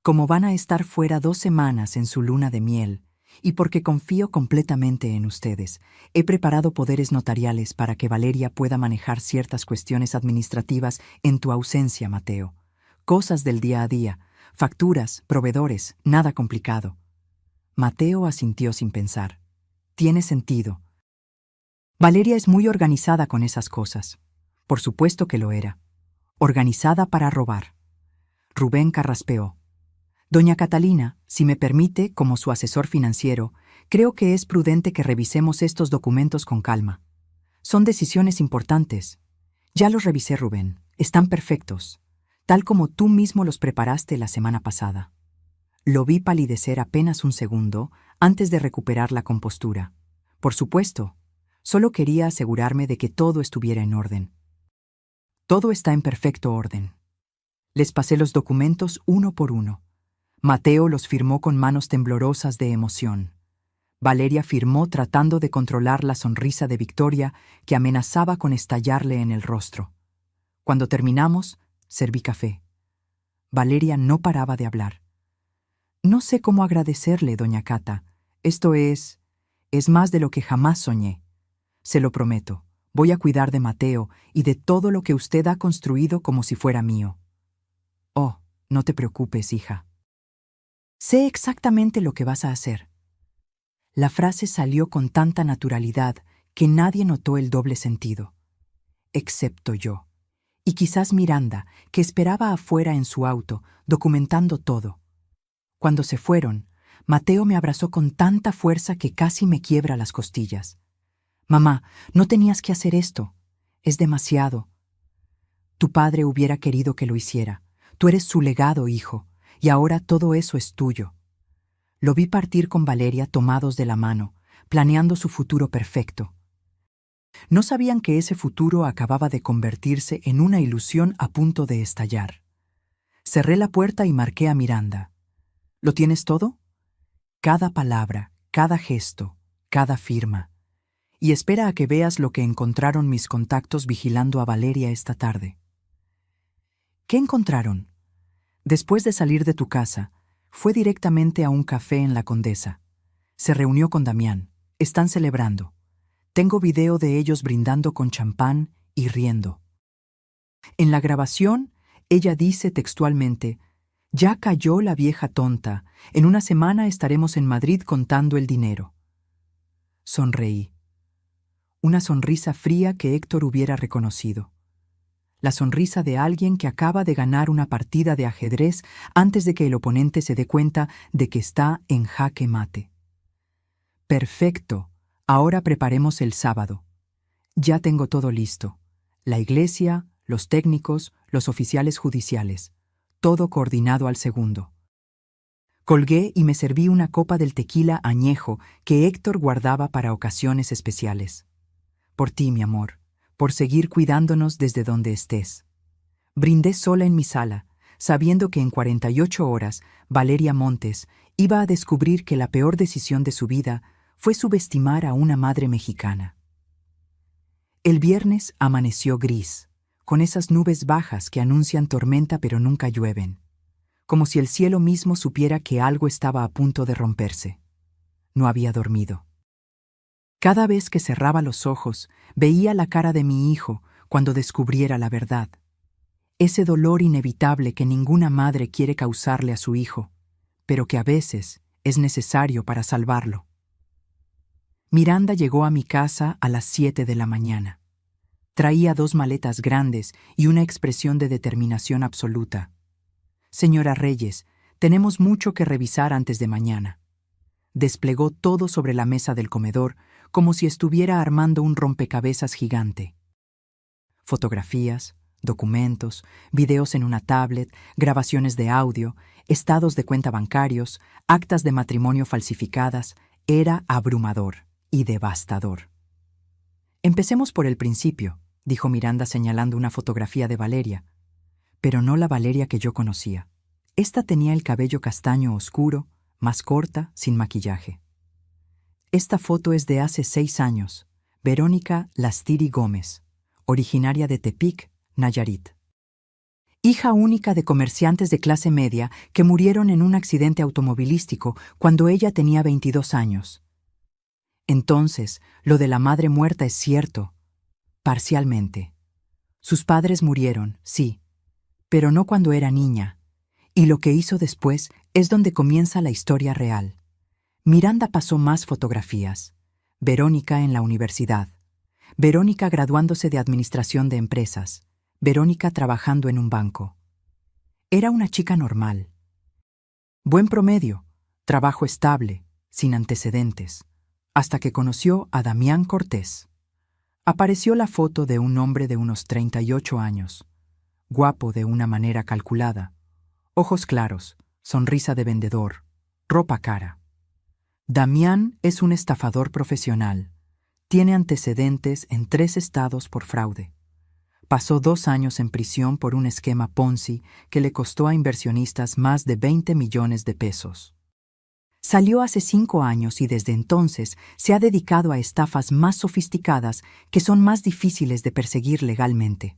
Como van a estar fuera 2 semanas en su luna de miel, y porque confío completamente en ustedes, he preparado poderes notariales para que Valeria pueda manejar ciertas cuestiones administrativas en tu ausencia, Mateo. Cosas del día a día, facturas, proveedores, nada complicado. Mateo asintió sin pensar. Tiene sentido. Valeria es muy organizada con esas cosas. Por supuesto que lo era. Organizada para robar. Rubén carraspeó. Doña Catalina, si me permite, como su asesor financiero, creo que es prudente que revisemos estos documentos con calma. Son decisiones importantes. Ya los revisé, Rubén. Están perfectos, tal como tú mismo los preparaste la semana pasada. Lo vi palidecer apenas un segundo antes de recuperar la compostura. Por supuesto, solo quería asegurarme de que todo estuviera en orden. Todo está en perfecto orden. Les pasé los documentos uno por uno. Mateo los firmó con manos temblorosas de emoción. Valeria firmó tratando de controlar la sonrisa de Victoria que amenazaba con estallarle en el rostro. Cuando terminamos, serví café. Valeria no paraba de hablar. No sé cómo agradecerle, doña Cata. Esto es más de lo que jamás soñé. Se lo prometo. Voy a cuidar de Mateo y de todo lo que usted ha construido como si fuera mío. Oh, no te preocupes, hija. Sé exactamente lo que vas a hacer. La frase salió con tanta naturalidad que nadie notó el doble sentido. Excepto yo. Y quizás Miranda, que esperaba afuera en su auto, documentando todo. Cuando se fueron, Mateo me abrazó con tanta fuerza que casi me quiebra las costillas. Mamá, no tenías que hacer esto. Es demasiado. Tu padre hubiera querido que lo hiciera. Tú eres su legado, hijo, y ahora todo eso es tuyo. Lo vi partir con Valeria tomados de la mano, planeando su futuro perfecto. No sabían que ese futuro acababa de convertirse en una ilusión a punto de estallar. Cerré la puerta y marqué a Miranda. ¿Lo tienes todo? Cada palabra, cada gesto, cada firma. Y espera a que veas lo que encontraron mis contactos vigilando a Valeria esta tarde. ¿Qué encontraron? Después de salir de tu casa, fue directamente a un café en La Condesa. Se reunió con Damián. Están celebrando. Tengo video de ellos brindando con champán y riendo. En la grabación, ella dice textualmente: «Ya cayó la vieja tonta. En una semana estaremos en Madrid contando el dinero». Sonreí. Una sonrisa fría que Héctor hubiera reconocido. La sonrisa de alguien que acaba de ganar una partida de ajedrez antes de que el oponente se dé cuenta de que está en jaque mate. Perfecto. Ahora preparemos el sábado. Ya tengo todo listo. La iglesia, los técnicos, los oficiales judiciales. Todo coordinado al segundo. Colgué y me serví una copa del tequila añejo que Héctor guardaba para ocasiones especiales. Por ti, mi amor. Por seguir cuidándonos desde donde estés. Brindé sola en mi sala, sabiendo que en 48 horas Valeria Montes iba a descubrir que la peor decisión de su vida fue subestimar a una madre mexicana. El viernes amaneció gris, con esas nubes bajas que anuncian tormenta pero nunca llueven, como si el cielo mismo supiera que algo estaba a punto de romperse. No había dormido. Cada vez que cerraba los ojos, veía la cara de mi hijo cuando descubriera la verdad. Ese dolor inevitable que ninguna madre quiere causarle a su hijo, pero que a veces es necesario para salvarlo. Miranda llegó a mi casa a las 7 de la mañana. Traía 2 maletas grandes y una expresión de determinación absoluta. Señora Reyes, tenemos mucho que revisar antes de mañana. Desplegó todo sobre la mesa del comedor como si estuviera armando un rompecabezas gigante. Fotografías, documentos, videos en una tablet, grabaciones de audio, estados de cuenta bancarios, actas de matrimonio falsificadas. Era abrumador y devastador. Empecemos por el principio, dijo Miranda señalando una fotografía de Valeria, pero no la Valeria que yo conocía. Esta tenía el cabello castaño oscuro, más corta, sin maquillaje. Esta foto es de hace 6 años, Verónica Lastiri Gómez, originaria de Tepic, Nayarit. Hija única de comerciantes de clase media que murieron en un accidente automovilístico cuando ella tenía 22 años. Entonces, lo de la madre muerta es cierto, parcialmente. Sus padres murieron, sí, pero no cuando era niña, y lo que hizo después es donde comienza la historia real. Miranda pasó más fotografías. Verónica en la universidad. Verónica graduándose de administración de empresas. Verónica trabajando en un banco. Era una chica normal. Buen promedio, trabajo estable, sin antecedentes, hasta que conoció a Damián Cortés. Apareció la foto de un hombre de unos 38 años, guapo de una manera calculada, ojos claros, sonrisa de vendedor, ropa cara. Damián es un estafador profesional. Tiene antecedentes en 3 estados por fraude. Pasó 2 años en prisión por un esquema Ponzi que le costó a inversionistas más de 20 millones de pesos. Salió hace 5 años y desde entonces se ha dedicado a estafas más sofisticadas que son más difíciles de perseguir legalmente.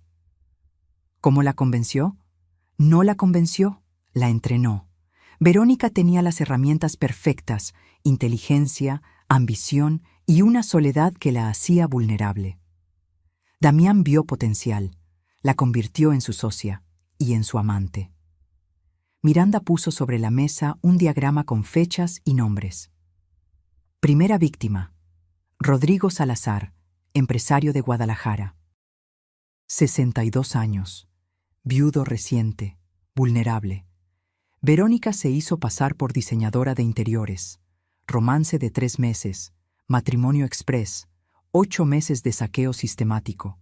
¿Cómo la convenció? No la convenció, la entrenó. Verónica tenía las herramientas perfectas, inteligencia, ambición y una soledad que la hacía vulnerable. Damián vio potencial, la convirtió en su socia y en su amante. Miranda puso sobre la mesa un diagrama con fechas y nombres. Primera víctima: Rodrigo Salazar, empresario de Guadalajara. 62 años, viudo reciente, vulnerable. Verónica se hizo pasar por diseñadora de interiores. Romance de 3 meses, matrimonio express, 8 meses de saqueo sistemático.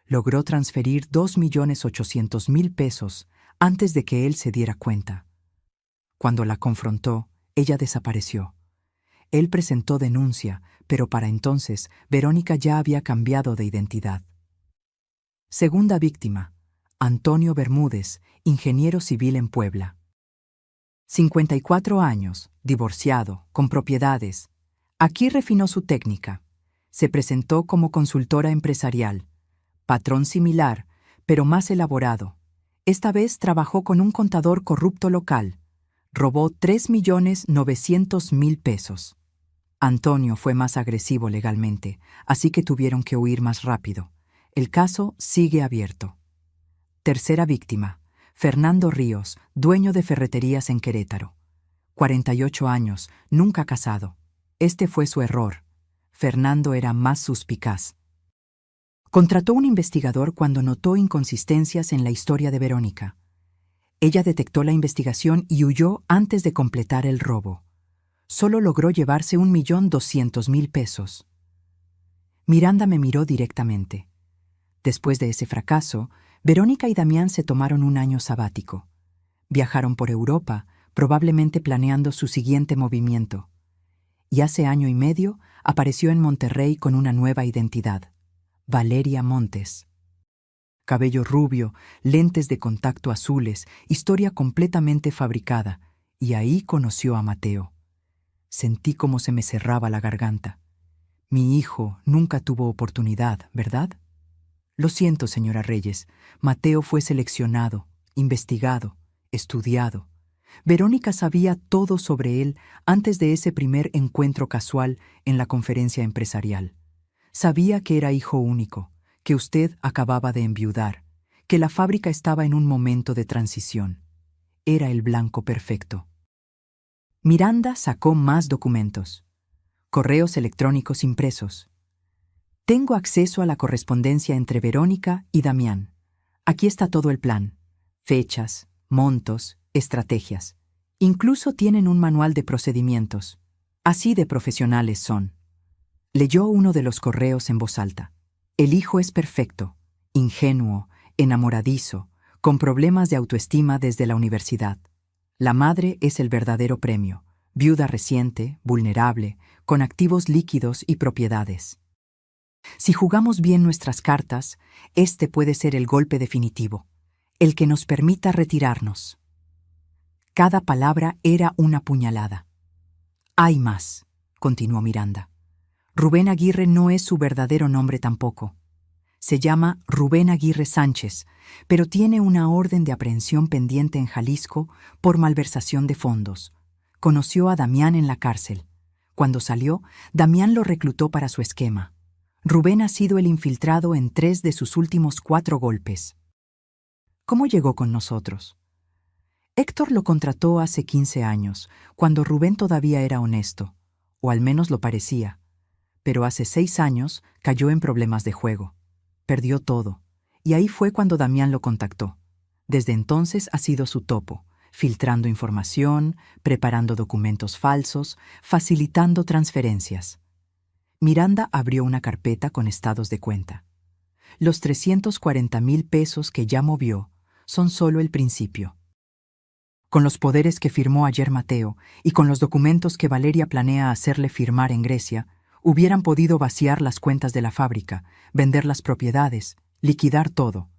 Logró transferir 2.800.000 pesos antes de que él se diera cuenta. Cuando la confrontó, ella desapareció. Él presentó denuncia, pero para entonces Verónica ya había cambiado de identidad. Segunda víctima: Antonio Bermúdez, ingeniero civil en Puebla. 54 años, divorciado, con propiedades. Aquí refinó su técnica. Se presentó como consultora empresarial. Patrón similar, pero más elaborado. Esta vez trabajó con un contador corrupto local. Robó 3.900.000 pesos. Antonio fue más agresivo legalmente, así que tuvieron que huir más rápido. El caso sigue abierto. Tercera víctima: Fernando Ríos, dueño de ferreterías en Querétaro. 48 años, nunca casado. Este fue su error. Fernando era más suspicaz. Contrató un investigador cuando notó inconsistencias en la historia de Verónica. Ella detectó la investigación y huyó antes de completar el robo. Solo logró llevarse 1.200.000 pesos. Miranda me miró directamente. Después de ese fracaso, Verónica y Damián se tomaron un año sabático. Viajaron por Europa, probablemente planeando su siguiente movimiento. Y hace año y medio apareció en Monterrey con una nueva identidad: Valeria Montes. cabello rubio, lentes de contacto azules, historia completamente fabricada, y ahí conoció a Mateo. Sentí cómo se me cerraba la garganta. Mi hijo nunca tuvo oportunidad, ¿verdad? Lo siento, señora Reyes. Mateo fue seleccionado, investigado, estudiado. Verónica sabía todo sobre él antes de ese primer encuentro casual en la conferencia empresarial. Sabía que era hijo único, que usted acababa de enviudar, que la fábrica estaba en un momento de transición. Era el blanco perfecto. Miranda sacó más documentos. Correos electrónicos impresos. Tengo acceso a la correspondencia entre Verónica y Damián. Aquí está todo el plan. Fechas, montos, estrategias. Incluso tienen un manual de procedimientos. Así de profesionales son. Leyó uno de los correos en voz alta. El hijo es perfecto, ingenuo, enamoradizo, con problemas de autoestima desde la universidad. La madre es el verdadero premio, viuda reciente, vulnerable, con activos líquidos y propiedades. Si jugamos bien nuestras cartas, este puede ser el golpe definitivo, el que nos permita retirarnos. Cada palabra era una puñalada. Hay más, continuó Miranda. Rubén Aguirre no es su verdadero nombre tampoco. Se llama Rubén Aguirre Sánchez, pero tiene una orden de aprehensión pendiente en Jalisco por malversación de fondos. Conoció a Damián en la cárcel. Cuando salió, Damián lo reclutó para su esquema. Rubén ha sido el infiltrado en 3 de sus últimos 4 golpes. ¿Cómo llegó con nosotros? Héctor lo contrató hace 15 años, cuando Rubén todavía era honesto, o al menos lo parecía. Pero hace 6 años cayó en problemas de juego. Perdió todo, y ahí fue cuando Damián lo contactó. Desde entonces ha sido su topo, filtrando información, preparando documentos falsos, facilitando transferencias. Miranda abrió una carpeta con estados de cuenta. Los 340,000 pesos que ya movió son solo el principio. Con los poderes que firmó ayer Mateo y con los documentos que Valeria planea hacerle firmar en Grecia, hubieran podido vaciar las cuentas de la fábrica, vender las propiedades, liquidar todo.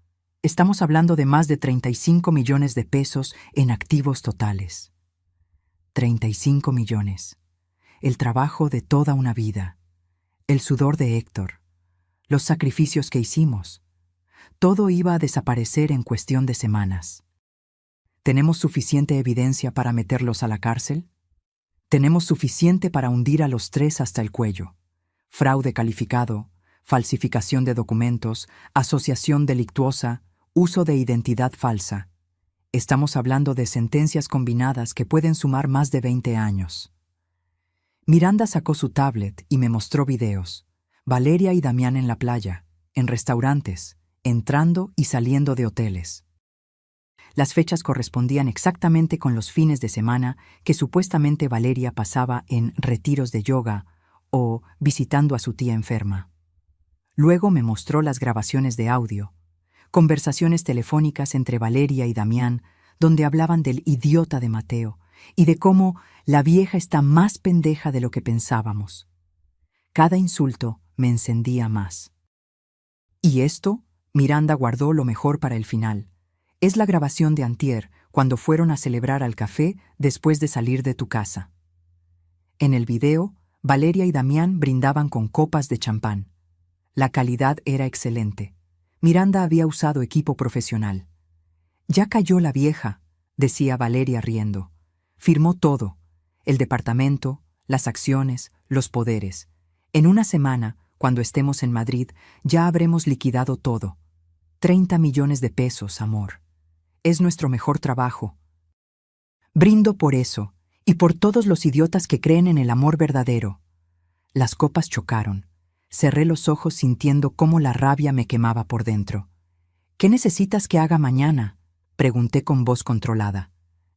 Estamos hablando de más de 35 millones de pesos en activos totales. 35 millones. El trabajo de toda una vida. El sudor de Héctor. Los sacrificios que hicimos. Todo iba a desaparecer en cuestión de semanas. ¿Tenemos suficiente evidencia para meterlos a la cárcel? Tenemos suficiente para hundir a los 3 hasta el cuello. Fraude calificado, falsificación de documentos, asociación delictuosa, uso de identidad falsa. Estamos hablando de sentencias combinadas que pueden sumar más de 20 años. Miranda sacó su tablet y me mostró videos. Valeria y Damián en la playa, en restaurantes, entrando y saliendo de hoteles. Las fechas correspondían exactamente con los fines de semana que supuestamente Valeria pasaba en retiros de yoga o visitando a su tía enferma. Luego me mostró las grabaciones de audio, conversaciones telefónicas entre Valeria y Damián, donde hablaban del idiota de Mateo y de cómo la vieja está más pendeja de lo que pensábamos. Cada insulto me encendía más. ¿Y esto? Miranda guardó lo mejor para el final. Es la grabación de antier, cuando fueron a celebrar al café después de salir de tu casa. En el video, Valeria y Damián brindaban con copas de champán. La calidad era excelente. Miranda había usado equipo profesional. Ya cayó la vieja, decía Valeria riendo. Firmó todo, el departamento, las acciones, los poderes. En una semana, cuando estemos en Madrid, ya habremos liquidado todo. 30 millones de pesos, amor. Es nuestro mejor trabajo. Brindo por eso, y por todos los idiotas que creen en el amor verdadero. Las copas chocaron. Cerré los ojos sintiendo cómo la rabia me quemaba por dentro. ¿Qué necesitas que haga mañana?, pregunté con voz controlada.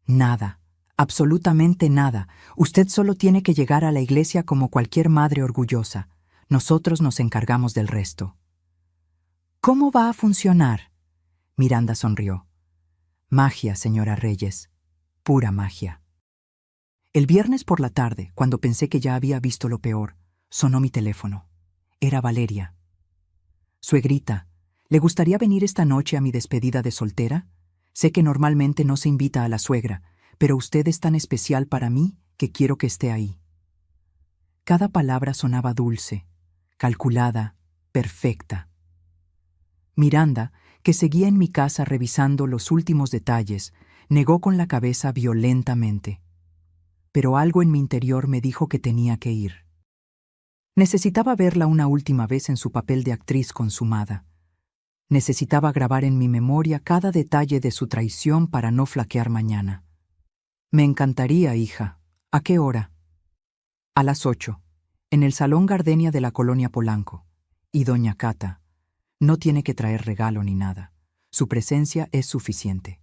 Nada, absolutamente nada. Usted solo tiene que llegar a la iglesia como cualquier madre orgullosa. Nosotros nos encargamos del resto. ¿Cómo va a funcionar? Miranda sonrió. Magia, señora Reyes. Pura magia. El viernes por la tarde, cuando pensé que ya había visto lo peor, sonó mi teléfono. Era Valeria. Suegrita, ¿Le gustaría venir esta noche a mi despedida de soltera? Sé que normalmente no se invita a la suegra, pero usted es tan especial para mí que quiero que esté ahí. Cada palabra sonaba dulce, calculada, perfecta. Miranda, que seguía en mi casa revisando los últimos detalles, negó con la cabeza violentamente. Pero algo en mi interior me dijo que tenía que ir. Necesitaba verla una última vez en su papel de actriz consumada. Necesitaba grabar en mi memoria cada detalle de su traición para no flaquear mañana. Me encantaría, hija. ¿A qué hora? A las 8, en el Salón Gardenia de la Colonia Polanco. Y doña Cata no tiene que traer regalo ni nada. Su presencia es suficiente.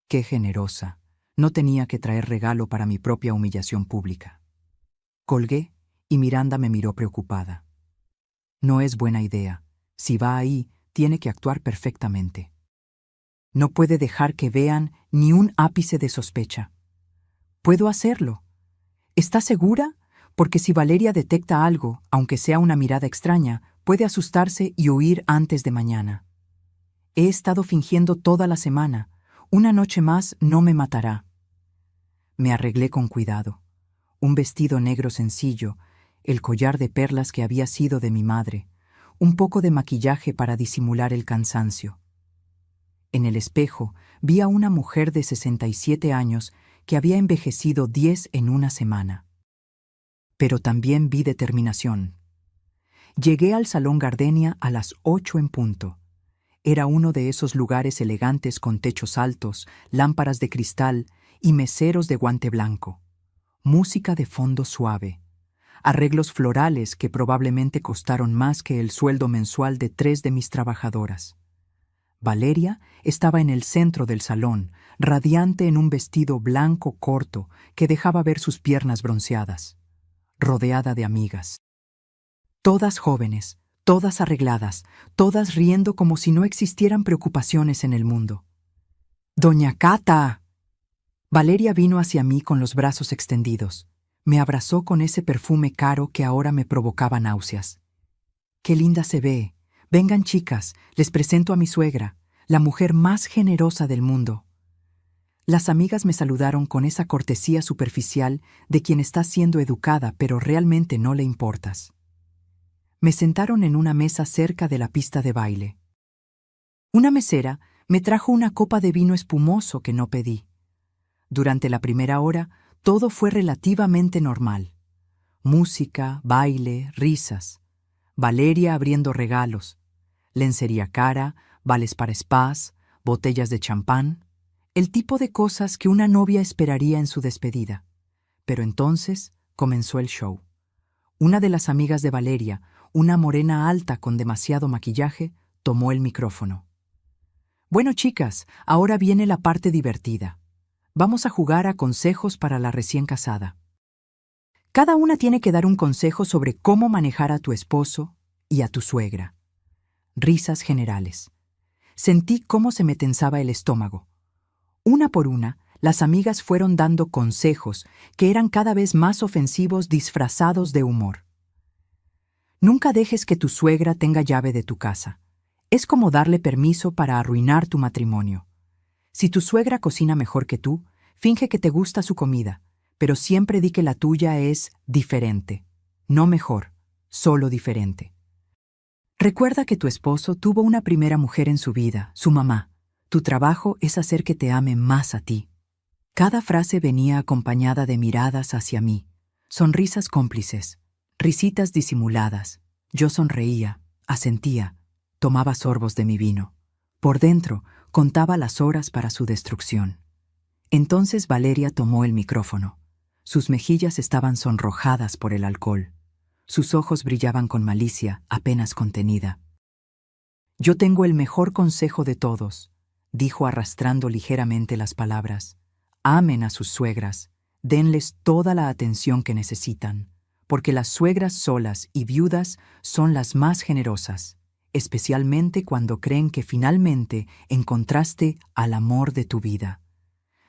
Qué generosa. No tenía que traer regalo para mi propia humillación pública. Colgué y Miranda me miró preocupada. No es buena idea. Si va ahí, tiene que actuar perfectamente. No puede dejar que vean ni un ápice de sospecha. Puedo hacerlo. ¿Está segura? Porque si Valeria detecta algo, aunque sea una mirada extraña, puede asustarse y huir antes de mañana. He estado fingiendo toda la semana. Una noche más no me matará. Me arreglé con cuidado. Un vestido negro sencillo, el collar de perlas que había sido de mi madre, un poco de maquillaje para disimular el cansancio. En el espejo vi a una mujer de 67 años que había envejecido 10 en una semana. Pero también vi determinación. Llegué al Salón Gardenia a las 8 en punto. Era uno de esos lugares elegantes con techos altos, lámparas de cristal y meseros de guante blanco. Música de fondo suave. Arreglos florales que probablemente costaron más que el sueldo mensual de 3 de mis trabajadoras. Valeria estaba en el centro del salón, radiante en un vestido blanco corto que dejaba ver sus piernas bronceadas, rodeada de amigas. Todas jóvenes, todas arregladas, todas riendo como si no existieran preocupaciones en el mundo. ¡Doña Cata! Valeria vino hacia mí con los brazos extendidos. Me abrazó con ese perfume caro que ahora me provocaba náuseas. ¡Qué linda se ve! Vengan, chicas, les presento a mi suegra, la mujer más generosa del mundo. Las amigas me saludaron con esa cortesía superficial de quien está siendo educada pero realmente no le importas. Me sentaron en una mesa cerca de la pista de baile. Una mesera me trajo una copa de vino espumoso que no pedí. Durante la primera hora, todo fue relativamente normal. Música, baile, risas. Valeria abriendo regalos. Lencería cara, vales para spas, botellas de champán. El tipo de cosas que una novia esperaría en su despedida. Pero entonces comenzó el show. Una de las amigas de Valeria, una morena alta con demasiado maquillaje, tomó el micrófono. Bueno, chicas, ahora viene la parte divertida. Vamos a jugar a consejos para la recién casada. Cada una tiene que dar un consejo sobre cómo manejar a tu esposo y a tu suegra. Risas generales. Sentí cómo se me tensaba el estómago. Una por una, las amigas fueron dando consejos que eran cada vez más ofensivos disfrazados de humor. Nunca dejes que tu suegra tenga llave de tu casa. Es como darle permiso para arruinar tu matrimonio. Si tu suegra cocina mejor que tú, finge que te gusta su comida, pero siempre di que la tuya es diferente. No mejor, solo diferente. Recuerda que tu esposo tuvo una primera mujer en su vida, su mamá. Tu trabajo es hacer que te ame más a ti. Cada frase venía acompañada de miradas hacia mí, sonrisas cómplices, risitas disimuladas. Yo sonreía, asentía, tomaba sorbos de mi vino. Por dentro, contaba las horas para su destrucción. Entonces Valeria tomó el micrófono. Sus mejillas estaban sonrojadas por el alcohol. Sus ojos brillaban con malicia, apenas contenida. Yo tengo el mejor consejo de todos, dijo arrastrando ligeramente las palabras. Amen a sus suegras, denles toda la atención que necesitan, porque las suegras solas y viudas son las más generosas, especialmente cuando creen que finalmente encontraste al amor de tu vida.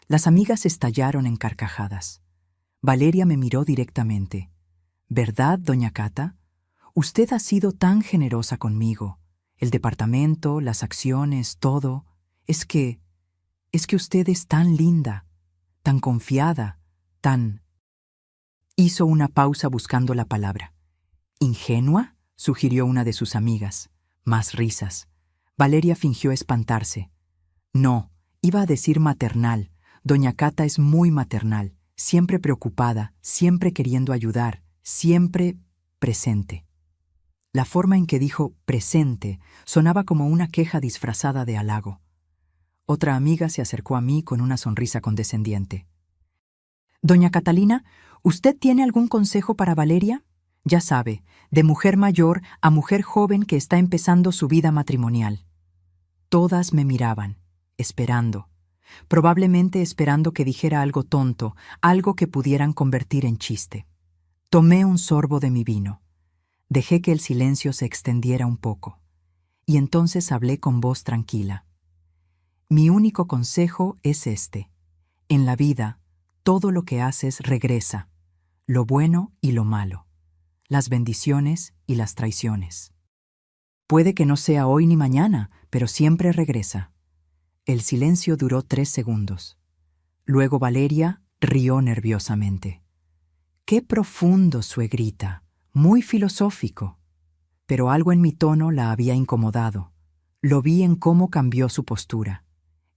Las amigas estallaron en carcajadas. Valeria me miró directamente. ¿Verdad, doña Cata? Usted ha sido tan generosa conmigo. El departamento, las acciones, todo. Es que usted es tan linda, tan confiada, tan... Hizo una pausa buscando la palabra. ¿Ingenua?, sugirió una de sus amigas. Más risas. Valeria fingió espantarse. No, iba a decir maternal. Doña Cata es muy maternal, siempre preocupada, siempre queriendo ayudar, siempre presente. La forma en que dijo presente sonaba como una queja disfrazada de halago. Otra amiga se acercó a mí con una sonrisa condescendiente. «Doña Catalina, ¿usted tiene algún consejo para Valeria? Ya sabe, de mujer mayor a mujer joven que está empezando su vida matrimonial». Todas me miraban, esperando. Probablemente esperando que dijera algo tonto, algo que pudieran convertir en chiste. Tomé un sorbo de mi vino. Dejé que el silencio se extendiera un poco. Y entonces hablé con voz tranquila. Mi único consejo es este. En la vida, todo lo que haces regresa, lo bueno y lo malo, las bendiciones y las traiciones. Puede que no sea hoy ni mañana, pero siempre regresa. El silencio duró 3 segundos. Luego Valeria rió nerviosamente. ¡Qué profundo, suegrita! Muy filosófico. Pero algo en mi tono la había incomodado. Lo vi en cómo cambió su postura,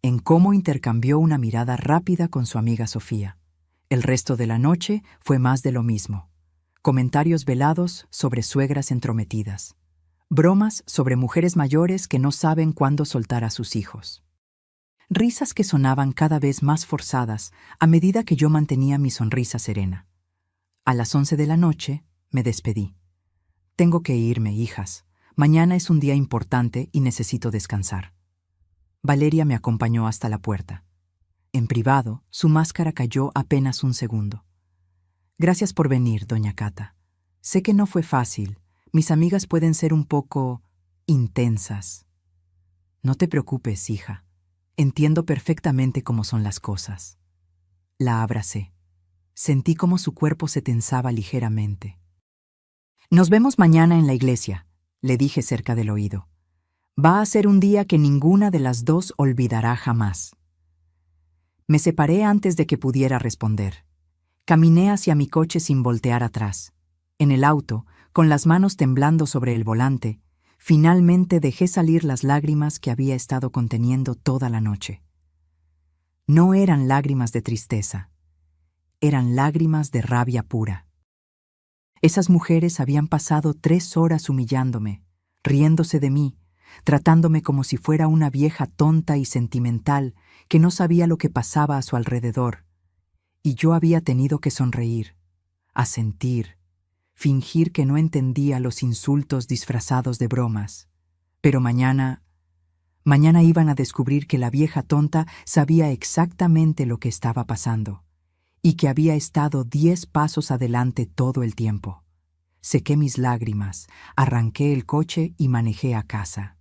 en cómo intercambió una mirada rápida con su amiga Sofía. El resto de la noche fue más de lo mismo. Comentarios velados sobre suegras entrometidas. Bromas sobre mujeres mayores que no saben cuándo soltar a sus hijos. Risas que sonaban cada vez más forzadas a medida que yo mantenía mi sonrisa serena. A las 11 de la noche me despedí. Tengo que irme, hijas. Mañana es un día importante y necesito descansar. Valeria me acompañó hasta la puerta. En privado, su máscara cayó apenas un segundo. Gracias por venir, doña Cata. Sé que no fue fácil. Mis amigas pueden ser un poco intensas. No te preocupes, hija. Entiendo perfectamente cómo son las cosas. La abracé. Sentí cómo su cuerpo se tensaba ligeramente. Nos vemos mañana en la iglesia, le dije cerca del oído. Va a ser un día que ninguna de las dos olvidará jamás. Me separé antes de que pudiera responder. Caminé hacia mi coche sin voltear atrás. En el auto, con las manos temblando sobre el volante, finalmente dejé salir las lágrimas que había estado conteniendo toda la noche. No eran lágrimas de tristeza, eran lágrimas de rabia pura. Esas mujeres habían pasado 3 horas humillándome, riéndose de mí, tratándome como si fuera una vieja tonta y sentimental que no sabía lo que pasaba a su alrededor, y yo había tenido que sonreír, asentir, fingir que no entendía los insultos disfrazados de bromas. Pero mañana iban a descubrir que la vieja tonta sabía exactamente lo que estaba pasando y que había estado 10 pasos adelante todo el tiempo. Sequé mis lágrimas, arranqué el coche y manejé a casa.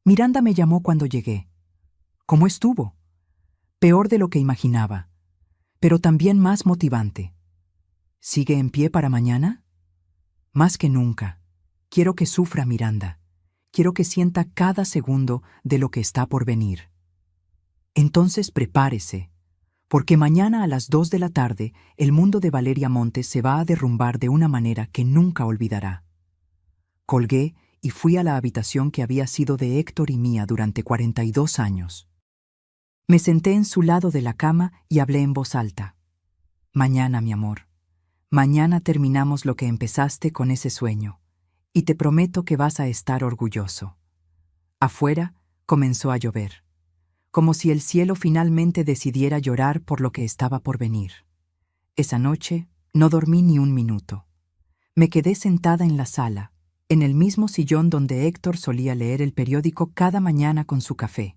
Miranda me llamó cuando llegué. ¿Cómo estuvo? Peor de lo que imaginaba, pero también más motivante. ¿Sigue en pie para mañana? Más que nunca. Quiero que sufra Miranda. Quiero que sienta cada segundo de lo que está por venir. Entonces prepárese, porque mañana a las 2 de la tarde el mundo de Valeria Montes se va a derrumbar de una manera que nunca olvidará. Colgué y fui a la habitación que había sido de Héctor y mía durante 42 años. Me senté en su lado de la cama y hablé en voz alta. Mañana, mi amor. Mañana terminamos lo que empezaste con ese sueño, y te prometo que vas a estar orgulloso. Afuera comenzó a llover, como si el cielo finalmente decidiera llorar por lo que estaba por venir. Esa noche no dormí ni un minuto. Me quedé sentada en la sala, en el mismo sillón donde Héctor solía leer el periódico cada mañana con su café,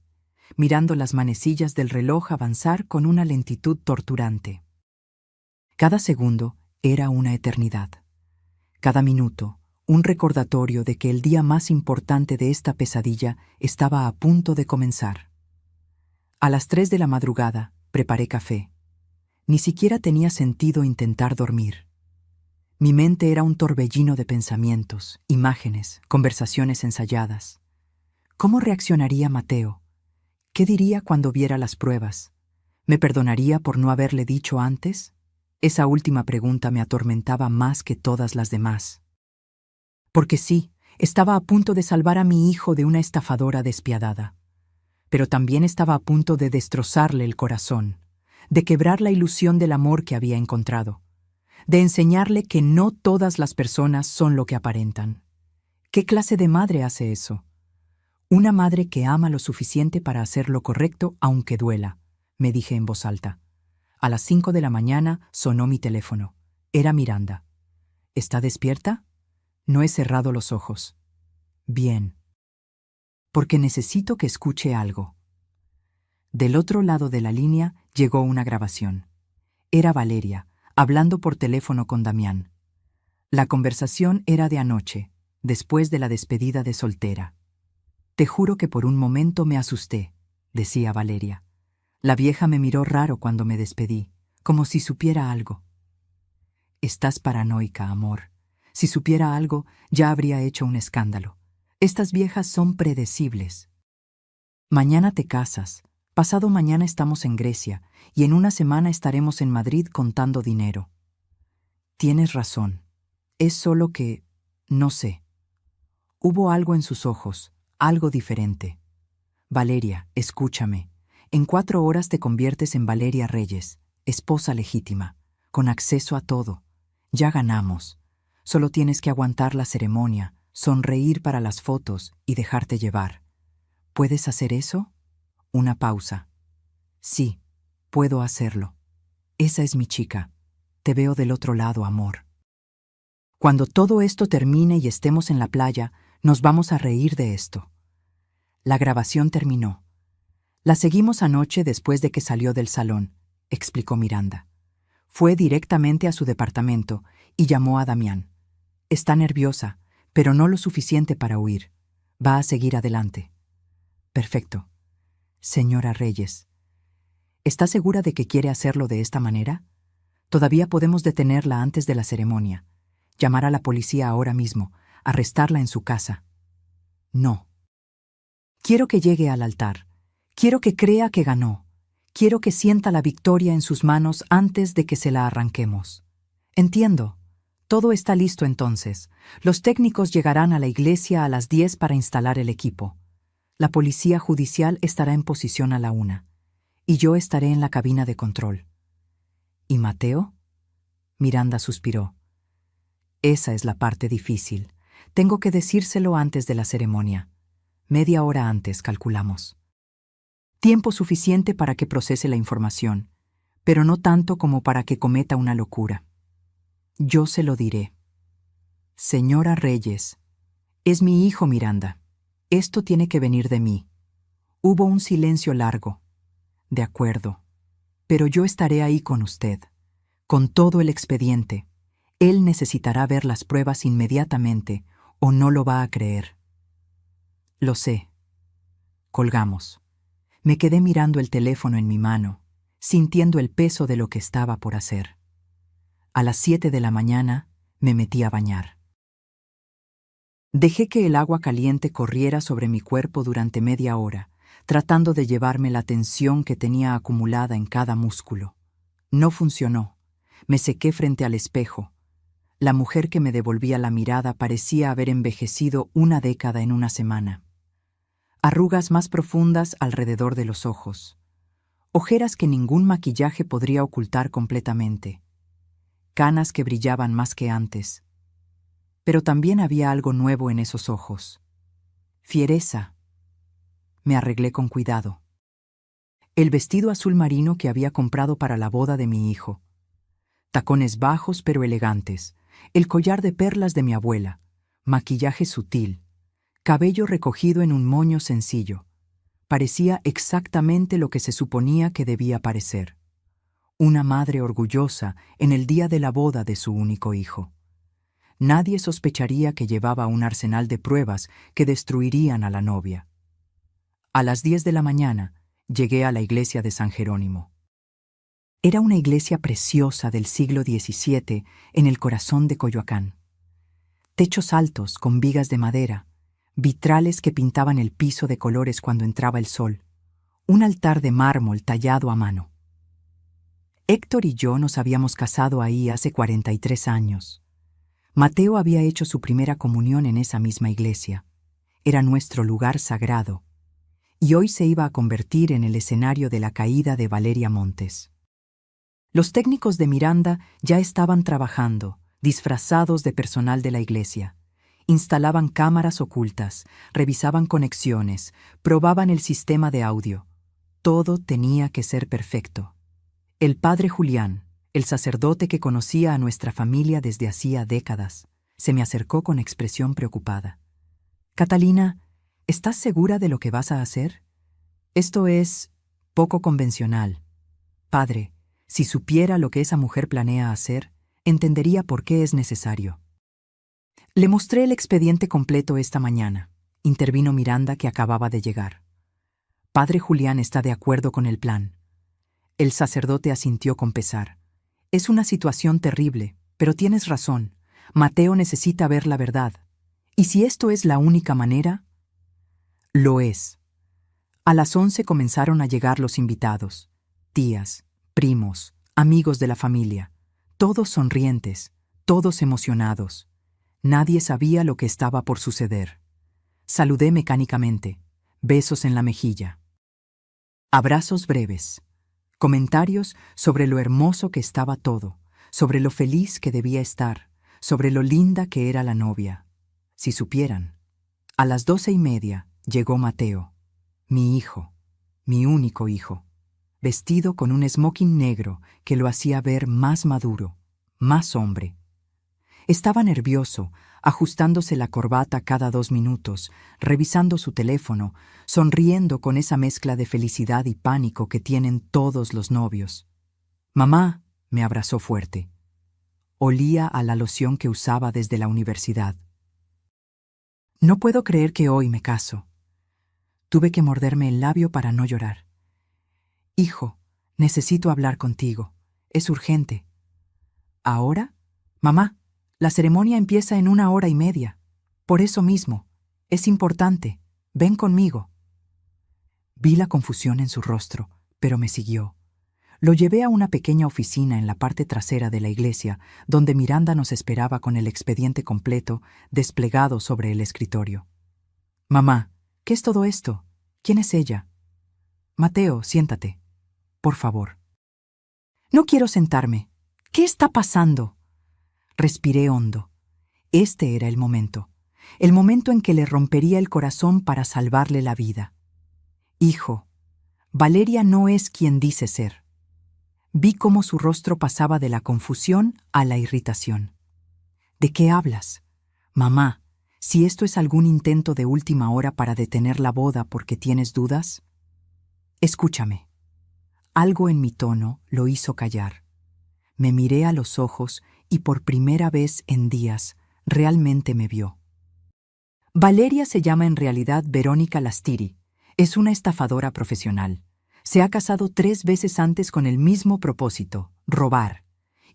mirando las manecillas del reloj avanzar con una lentitud torturante. Cada segundo era una eternidad. Cada minuto, un recordatorio de que el día más importante de esta pesadilla estaba a punto de comenzar. A las 3 de la madrugada, preparé café. Ni siquiera tenía sentido intentar dormir. Mi mente era un torbellino de pensamientos, imágenes, conversaciones ensayadas. ¿Cómo reaccionaría Mateo? ¿Qué diría cuando viera las pruebas? ¿Me perdonaría por no haberle dicho antes? Esa última pregunta me atormentaba más que todas las demás. Porque sí, estaba a punto de salvar a mi hijo de una estafadora despiadada. Pero también estaba a punto de destrozarle el corazón, de quebrar la ilusión del amor que había encontrado, de enseñarle que no todas las personas son lo que aparentan. ¿Qué clase de madre hace eso? Una madre que ama lo suficiente para hacer lo correcto aunque duela, me dije en voz alta. A las 5 de la mañana sonó mi teléfono. Era Miranda. ¿Está despierta? No he cerrado los ojos. Bien. Porque necesito que escuche algo. Del otro lado de la línea llegó una grabación. Era Valeria, hablando por teléfono con Damián. La conversación era de anoche, después de la despedida de soltera. Te juro que por un momento me asusté, decía Valeria. La vieja me miró raro cuando me despedí, como si supiera algo. Estás paranoica, amor. Si supiera algo, ya habría hecho un escándalo. Estas viejas son predecibles. Mañana te casas, pasado mañana estamos en Grecia, y en una semana estaremos en Madrid contando dinero. Tienes razón. Es solo que, no sé. Hubo algo en sus ojos, algo diferente. Valeria, escúchame. En 4 horas te conviertes en Valeria Reyes, esposa legítima, con acceso a todo. Ya ganamos. Solo tienes que aguantar la ceremonia, sonreír para las fotos y dejarte llevar. ¿Puedes hacer eso? Una pausa. Sí, puedo hacerlo. Esa es mi chica. Te veo del otro lado, amor. Cuando todo esto termine y estemos en la playa, nos vamos a reír de esto. La grabación terminó. La seguimos anoche después de que salió del salón, explicó Miranda. Fue directamente a su departamento y llamó a Damián. Está nerviosa, pero no lo suficiente para huir. Va a seguir adelante. Perfecto. Señora Reyes, ¿está segura de que quiere hacerlo de esta manera? Todavía podemos detenerla antes de la ceremonia. Llamar a la policía ahora mismo, arrestarla en su casa. No. Quiero que llegue al altar. Quiero que crea que ganó. Quiero que sienta la victoria en sus manos antes de que se la arranquemos. Entiendo. Todo está listo entonces. Los técnicos llegarán a la iglesia a las 10 para instalar el equipo. La policía judicial estará en posición a la 1. Y yo estaré en la cabina de control. ¿Y Mateo? Miranda suspiró. Esa es la parte difícil. Tengo que decírselo antes de la ceremonia. Media hora antes, calculamos. Tiempo suficiente para que procese la información, pero no tanto como para que cometa una locura. Yo se lo diré. Señora Reyes, es mi hijo Miranda. Esto tiene que venir de mí. Hubo un silencio largo. De acuerdo. Pero yo estaré ahí con usted, con todo el expediente. Él necesitará ver las pruebas inmediatamente o no lo va a creer. Lo sé. Colgamos. Me quedé mirando el teléfono en mi mano, sintiendo el peso de lo que estaba por hacer. A las 7 de la mañana me metí a bañar. Dejé que el agua caliente corriera sobre mi cuerpo durante media hora, tratando de llevarme la tensión que tenía acumulada en cada músculo. No funcionó. Me sequé frente al espejo. La mujer que me devolvía la mirada parecía haber envejecido 1 década en una semana. Arrugas más profundas alrededor de los ojos. Ojeras que ningún maquillaje podría ocultar completamente. Canas que brillaban más que antes. Pero también había algo nuevo en esos ojos. Fiereza. Me arreglé con cuidado. El vestido azul marino que había comprado para la boda de mi hijo. Tacones bajos pero elegantes. El collar de perlas de mi abuela. Maquillaje sutil. Cabello recogido en un moño sencillo. Parecía exactamente lo que se suponía que debía parecer. Una madre orgullosa en el día de la boda de su único hijo. Nadie sospecharía que llevaba un arsenal de pruebas que destruirían a la novia. A las 10 de la mañana llegué a la iglesia de San Jerónimo. Era una iglesia preciosa del siglo XVII en el corazón de Coyoacán. Techos altos con vigas de madera, vitrales que pintaban el piso de colores cuando entraba el sol, un altar de mármol tallado a mano. Héctor y yo nos habíamos casado ahí hace 43 años. Mateo había hecho su primera comunión en esa misma iglesia. Era nuestro lugar sagrado, y hoy se iba a convertir en el escenario de la caída de Valeria Montes. Los técnicos de Miranda ya estaban trabajando, disfrazados de personal de la iglesia. Instalaban cámaras ocultas, revisaban conexiones, probaban el sistema de audio. Todo tenía que ser perfecto. El padre Julián, el sacerdote que conocía a nuestra familia desde hacía décadas, se me acercó con expresión preocupada. «Catalina, ¿estás segura de lo que vas a hacer? Esto es poco convencional. Padre, si supiera lo que esa mujer planea hacer, entendería por qué es necesario». Le mostré el expediente completo esta mañana. Intervino Miranda, que acababa de llegar. Padre Julián está de acuerdo con el plan. El sacerdote asintió con pesar. Es una situación terrible, pero tienes razón. Mateo necesita ver la verdad. ¿Y si esto es la única manera? Lo es. A las 11 comenzaron a llegar los invitados. Tías, primos, amigos de la familia. Todos sonrientes, todos emocionados. Nadie sabía lo que estaba por suceder. Saludé mecánicamente. Besos en la mejilla. Abrazos breves. Comentarios sobre lo hermoso que estaba todo, sobre lo feliz que debía estar, sobre lo linda que era la novia. Si supieran. A las 12:30 llegó Mateo, mi hijo, mi único hijo, vestido con un smoking negro que lo hacía ver más maduro, más hombre. Estaba nervioso, ajustándose la corbata cada 2 minutos, revisando su teléfono, sonriendo con esa mezcla de felicidad y pánico que tienen todos los novios. «Mamá», me abrazó fuerte. Olía a la loción que usaba desde la universidad. «No puedo creer que hoy me caso». Tuve que morderme el labio para no llorar. «Hijo, necesito hablar contigo. Es urgente». «¿Ahora? Mamá, la ceremonia empieza en 1 hora y media. Por eso mismo, es importante. Ven conmigo». Vi la confusión en su rostro, pero me siguió. Lo llevé a una pequeña oficina en la parte trasera de la iglesia, donde Miranda nos esperaba con el expediente completo desplegado sobre el escritorio. «Mamá, ¿qué es todo esto? ¿Quién es ella?» «Mateo, siéntate. Por favor». «No quiero sentarme. ¿Qué está pasando?» Respiré hondo. Este era el momento en que le rompería el corazón para salvarle la vida. «Hijo, Valeria no es quien dice ser». Vi cómo su rostro pasaba de la confusión a la irritación. «¿De qué hablas? Mamá, si esto es algún intento de última hora para detener la boda porque tienes dudas». «Escúchame». Algo en mi tono lo hizo callar. Me miré a los ojos y por primera vez en días realmente me vio. Valeria se llama en realidad Verónica Lastiri. Es una estafadora profesional. Se ha casado 3 veces antes con el mismo propósito, robar.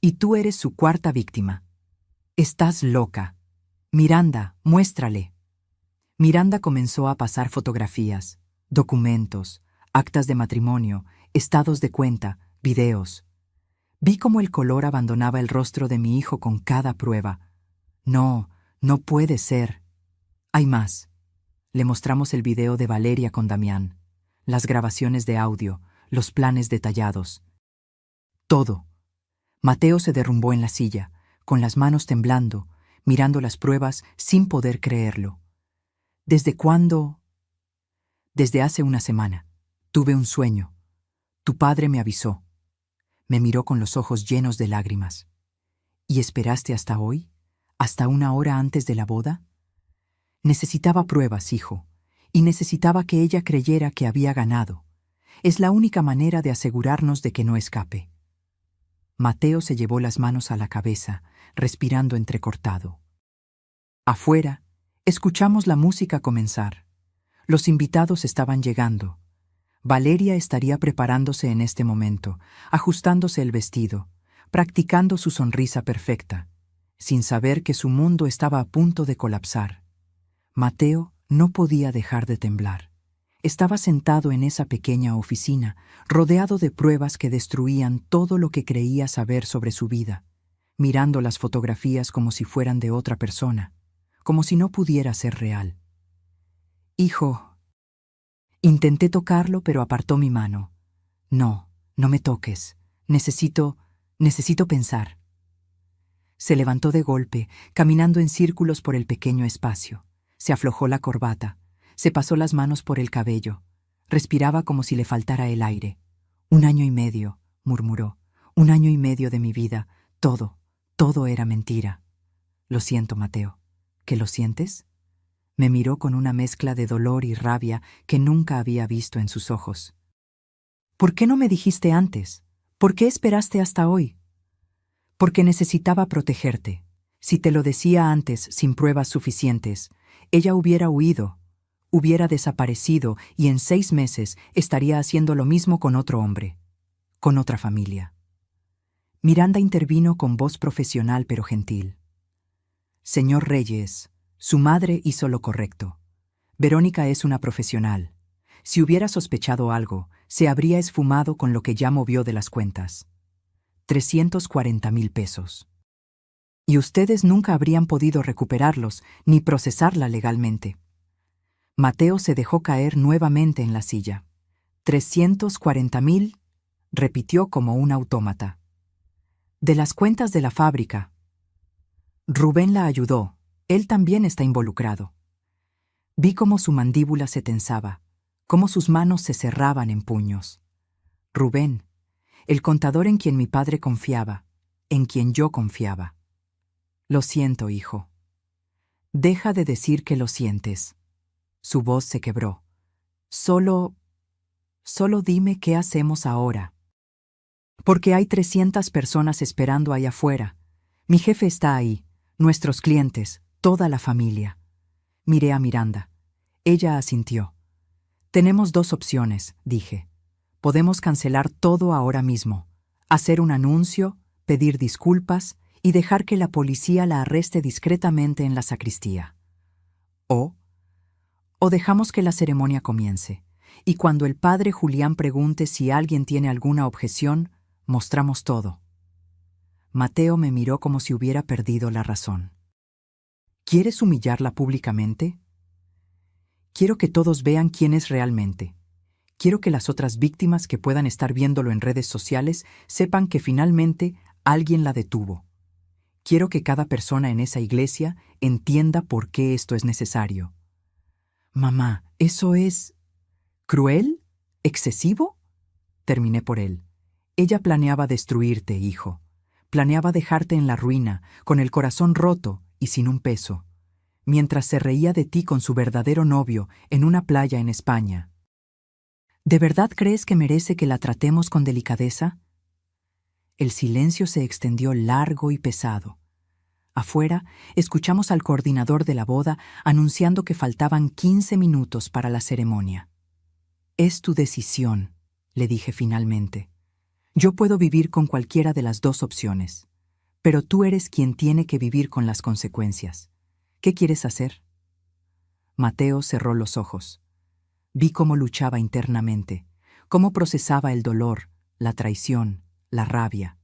Y tú eres su 4ª víctima. Estás loca. Miranda, muéstrale». Miranda comenzó a pasar fotografías, documentos, actas de matrimonio, estados de cuenta, videos. Vi cómo el color abandonaba el rostro de mi hijo con cada prueba. «No, no puede ser». «Hay más». Le mostramos el video de Valeria con Damián, las grabaciones de audio, los planes detallados. Todo. Mateo se derrumbó en la silla, con las manos temblando, mirando las pruebas sin poder creerlo. «¿Desde cuándo?» «Desde hace 1 semana. Tuve un sueño. Tu padre me avisó». Me miró con los ojos llenos de lágrimas. «¿Y esperaste hasta hoy? ¿Hasta 1 hora antes de la boda?» «Necesitaba pruebas, hijo, y necesitaba que ella creyera que había ganado. Es la única manera de asegurarnos de que no escape». Mateo se llevó las manos a la cabeza, respirando entrecortado. Afuera, escuchamos la música comenzar. Los invitados estaban llegando. Valeria estaría preparándose en este momento, ajustándose el vestido, practicando su sonrisa perfecta, sin saber que su mundo estaba a punto de colapsar. Mateo no podía dejar de temblar. Estaba sentado en esa pequeña oficina, rodeado de pruebas que destruían todo lo que creía saber sobre su vida, mirando las fotografías como si fueran de otra persona, como si no pudiera ser real. «Hijo». Intenté tocarlo, pero apartó mi mano. «No, no me toques. Necesito pensar». Se levantó de golpe, caminando en círculos por el pequeño espacio. Se aflojó la corbata, se pasó las manos por el cabello. Respiraba como si le faltara el aire. «1 año y medio», murmuró. «1 año y medio de mi vida. Todo era mentira». «Lo siento, Mateo». «¿Que lo sientes?». Me miró con una mezcla de dolor y rabia que nunca había visto en sus ojos. «¿Por qué no me dijiste antes? ¿Por qué esperaste hasta hoy?». «Porque necesitaba protegerte. Si te lo decía antes sin pruebas suficientes, ella hubiera huido, hubiera desaparecido y en 6 meses estaría haciendo lo mismo con otro hombre, con otra familia». Miranda intervino con voz profesional pero gentil. «Señor Reyes, su madre hizo lo correcto. Verónica es una profesional. Si hubiera sospechado algo, se habría esfumado con lo que ya movió de las cuentas. 340,000 pesos. Y ustedes nunca habrían podido recuperarlos ni procesarla legalmente». Mateo se dejó caer nuevamente en la silla. 340,000, repitió como un autómata. «De las cuentas de la fábrica». Rubén la ayudó. Él también está involucrado. Vi cómo su mandíbula se tensaba, cómo sus manos se cerraban en puños. Rubén, el contador en quien mi padre confiaba, en quien yo confiaba. «Lo siento, hijo». «Deja de decir que lo sientes». Su voz se quebró. Solo dime qué hacemos ahora». «Porque hay 300 personas esperando allá afuera. Mi jefe está ahí, nuestros clientes, toda la familia». Miré a Miranda. Ella asintió. «Tenemos 2 opciones», dije. «Podemos cancelar todo ahora mismo, hacer un anuncio, pedir disculpas y dejar que la policía la arreste discretamente en la sacristía. O dejamos que la ceremonia comience, y cuando el padre Julián pregunte si alguien tiene alguna objeción, mostramos todo». Mateo me miró como si hubiera perdido la razón. «¿Quieres humillarla públicamente?». «Quiero que todos vean quién es realmente. Quiero que las otras víctimas que puedan estar viéndolo en redes sociales sepan que finalmente alguien la detuvo. Quiero que cada persona en esa iglesia entienda por qué esto es necesario». «Mamá, ¿eso es cruel? ¿Excesivo?». Terminé por él. «Ella planeaba destruirte, hijo. Planeaba dejarte en la ruina, con el corazón roto y sin un peso, mientras se reía de ti con su verdadero novio en una playa en España. ¿De verdad crees que merece que la tratemos con delicadeza?». El silencio se extendió largo y pesado. Afuera, escuchamos al coordinador de la boda anunciando que faltaban 15 minutos para la ceremonia. «Es tu decisión», le dije finalmente. «Yo puedo vivir con cualquiera de las 2 opciones, pero tú eres quien tiene que vivir con las consecuencias. ¿Qué quieres hacer?». Mateo cerró los ojos. Vi cómo luchaba internamente, cómo procesaba el dolor, la traición, la rabia.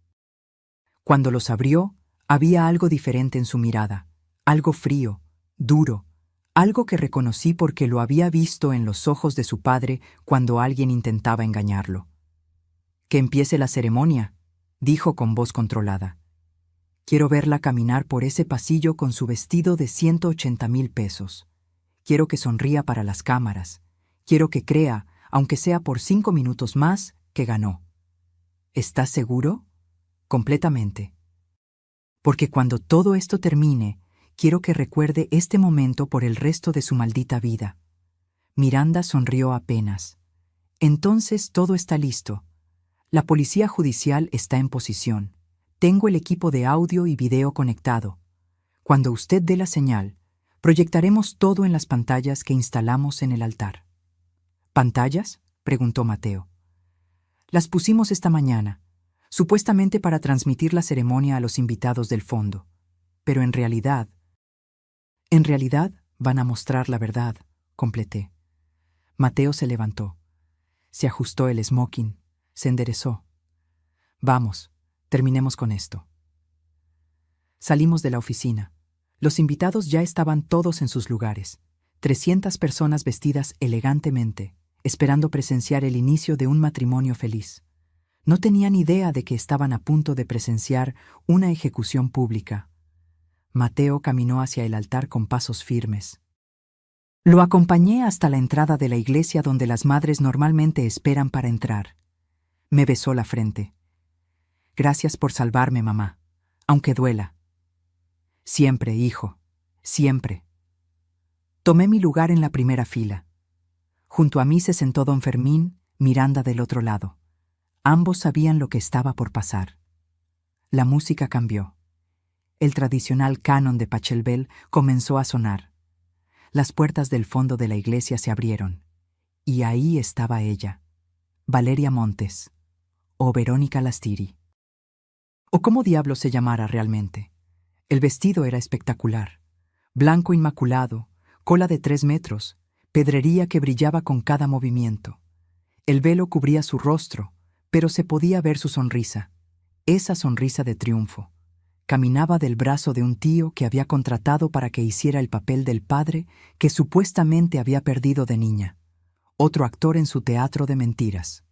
Cuando los abrió, había algo diferente en su mirada, algo frío, duro, algo que reconocí porque lo había visto en los ojos de su padre cuando alguien intentaba engañarlo. «Que empiece la ceremonia», dijo con voz controlada. «Quiero verla caminar por ese pasillo con su vestido de 180,000 pesos. Quiero que sonría para las cámaras. Quiero que crea, aunque sea por 5 minutos más, que ganó». «¿Estás seguro?». «Completamente. Porque cuando todo esto termine, quiero que recuerde este momento por el resto de su maldita vida». Miranda sonrió apenas. «Entonces todo está listo. La policía judicial está en posición. Tengo el equipo de audio y video conectado. Cuando usted dé la señal, proyectaremos todo en las pantallas que instalamos en el altar». «¿Pantallas?». preguntó Mateo. Las pusimos esta mañana, supuestamente para transmitir la ceremonia a los invitados del fondo. Pero en realidad van a mostrar la verdad, completé. Mateo se levantó. Se ajustó el smoking, se enderezó. Vamos, terminemos con esto. Salimos de la oficina. Los invitados ya estaban todos en sus lugares. 300 personas vestidas elegantemente, esperando presenciar el inicio de un matrimonio feliz. No tenían idea de que estaban a punto de presenciar una ejecución pública. Mateo caminó hacia el altar con pasos firmes. Lo acompañé hasta la entrada de la iglesia donde las madres normalmente esperan para entrar. Me besó la frente. Gracias por salvarme, mamá, aunque duela. Siempre, hijo, siempre. Tomé mi lugar en la primera fila. Junto a mí se sentó don Fermín, Miranda del otro lado. Ambos sabían lo que estaba por pasar. La música cambió. El tradicional canon de Pachelbel comenzó a sonar. Las puertas del fondo de la iglesia se abrieron. Y ahí estaba ella, Valeria Montes, o Verónica Lastiri. O cómo diablos se llamara realmente. El vestido era espectacular. Blanco inmaculado, cola de 3 metros, pedrería que brillaba con cada movimiento. El velo cubría su rostro, pero se podía ver su sonrisa, esa sonrisa de triunfo. Caminaba del brazo de un tío que había contratado para que hiciera el papel del padre que supuestamente había perdido de niña, otro actor en su teatro de mentiras.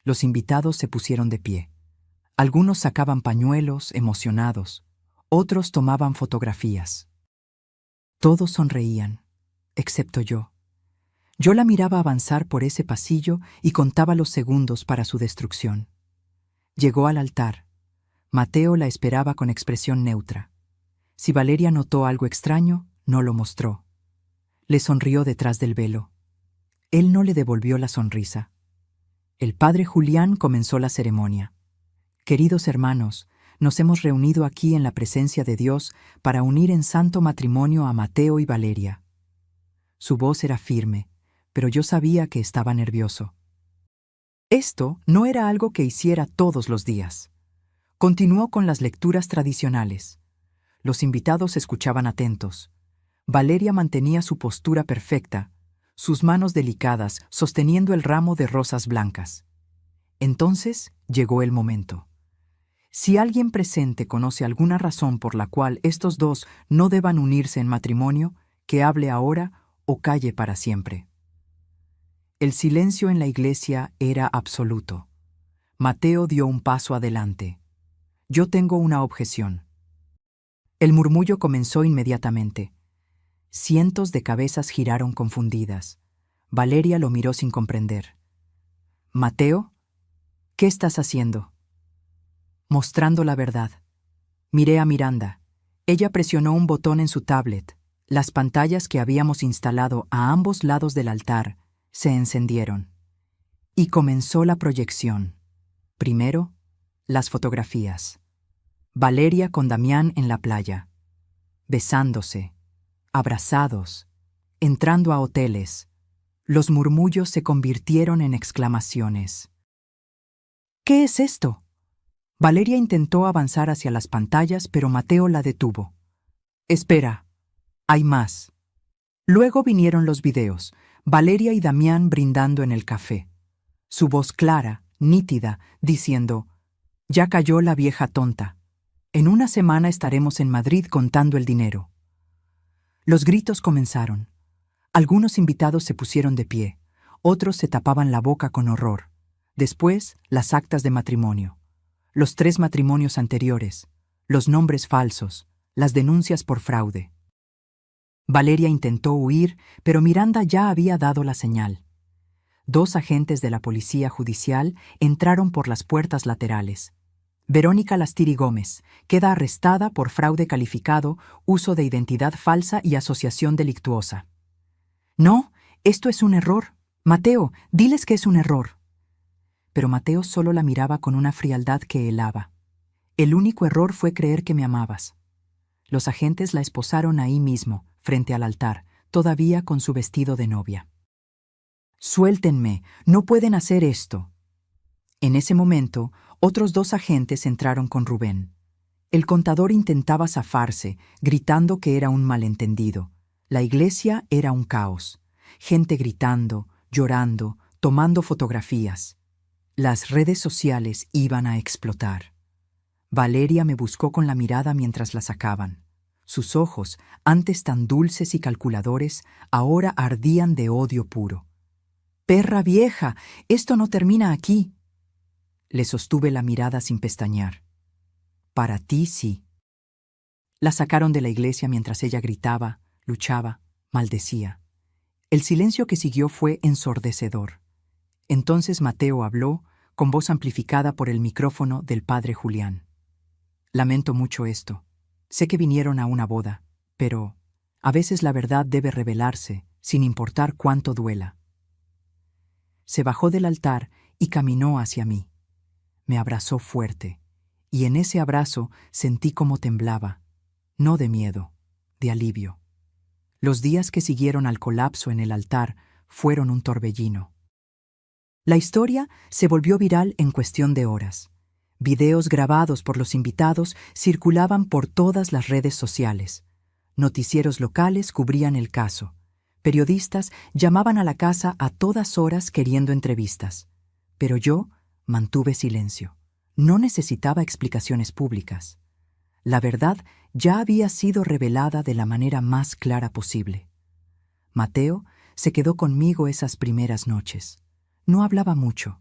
Los invitados se pusieron de pie. Algunos sacaban pañuelos, emocionados, otros tomaban fotografías. Todos sonreían, excepto yo. Yo la miraba avanzar por ese pasillo y contaba los segundos para su destrucción. Llegó al altar. Mateo la esperaba con expresión neutra. Si Valeria notó algo extraño, no lo mostró. Le sonrió detrás del velo. Él no le devolvió la sonrisa. El padre Julián comenzó la ceremonia. Queridos hermanos, nos hemos reunido aquí en la presencia de Dios para unir en santo matrimonio a Mateo y Valeria. Su voz era firme, pero yo sabía que estaba nervioso. Esto no era algo que hiciera todos los días. Continuó con las lecturas tradicionales. Los invitados escuchaban atentos. Valeria mantenía su postura perfecta, sus manos delicadas sosteniendo el ramo de rosas blancas. Entonces llegó el momento. Si alguien presente conoce alguna razón por la cual estos dos no deban unirse en matrimonio, que hable ahora o calle para siempre. El silencio en la iglesia era absoluto. Mateo dio un paso adelante. Yo tengo una objeción. El murmullo comenzó inmediatamente. Cientos de cabezas giraron confundidas. Valeria lo miró sin comprender. «Mateo, ¿qué estás haciendo?» «Mostrando la verdad». Miré a Miranda. Ella presionó un botón en su tablet. Las pantallas que habíamos instalado a ambos lados del altar se encendieron. Y comenzó la proyección. Primero, las fotografías. Valeria con Damián en la playa, besándose, abrazados, entrando a hoteles. Los murmullos se convirtieron en exclamaciones. «¿Qué es esto?» Valeria intentó avanzar hacia las pantallas, pero Mateo la detuvo. «Espera, hay más». Luego vinieron los videos, Valeria y Damián brindando en el café. Su voz clara, nítida, diciendo: «Ya cayó la vieja tonta. En una semana estaremos en Madrid contando el dinero». Los gritos comenzaron. Algunos invitados se pusieron de pie, otros se tapaban la boca con horror. Después, las actas de matrimonio. Los 3 matrimonios anteriores, los nombres falsos, las denuncias por fraude. Valeria intentó huir, pero Miranda ya había dado la señal. 2 agentes de la policía judicial entraron por las puertas laterales. Verónica Lastiri Gómez queda arrestada por fraude calificado, uso de identidad falsa y asociación delictuosa. «No, esto es un error. Mateo, diles que es un error». Pero Mateo solo la miraba con una frialdad que helaba. «El único error fue creer que me amabas». Los agentes la esposaron ahí mismo, frente al altar, todavía con su vestido de novia. «Suéltenme, no pueden hacer esto». En ese momento, otros 2 agentes entraron con Rubén. El contador intentaba zafarse, gritando que era un malentendido. La iglesia era un caos. Gente gritando, llorando, tomando fotografías. Las redes sociales iban a explotar. Valeria me buscó con la mirada mientras la sacaban. Sus ojos, antes tan dulces y calculadores, ahora ardían de odio puro. «¡Perra vieja! ¡Esto no termina aquí!». Le sostuve la mirada sin pestañear. «Para ti sí». La sacaron de la iglesia mientras ella gritaba, luchaba, maldecía. El silencio que siguió fue ensordecedor. Entonces Mateo habló, con voz amplificada por el micrófono del padre Julián. «Lamento mucho esto. Sé que vinieron a una boda, pero a veces la verdad debe revelarse, sin importar cuánto duela». Se bajó del altar y caminó hacia mí. Me abrazó fuerte, y en ese abrazo sentí cómo temblaba, no de miedo, de alivio. Los días que siguieron al colapso en el altar fueron un torbellino. La historia se volvió viral en cuestión de horas. Videos grabados por los invitados circulaban por todas las redes sociales. Noticieros locales cubrían el caso. Periodistas llamaban a la casa a todas horas queriendo entrevistas. Pero yo mantuve silencio. No necesitaba explicaciones públicas. La verdad ya había sido revelada de la manera más clara posible. Mateo se quedó conmigo esas primeras noches. No hablaba mucho.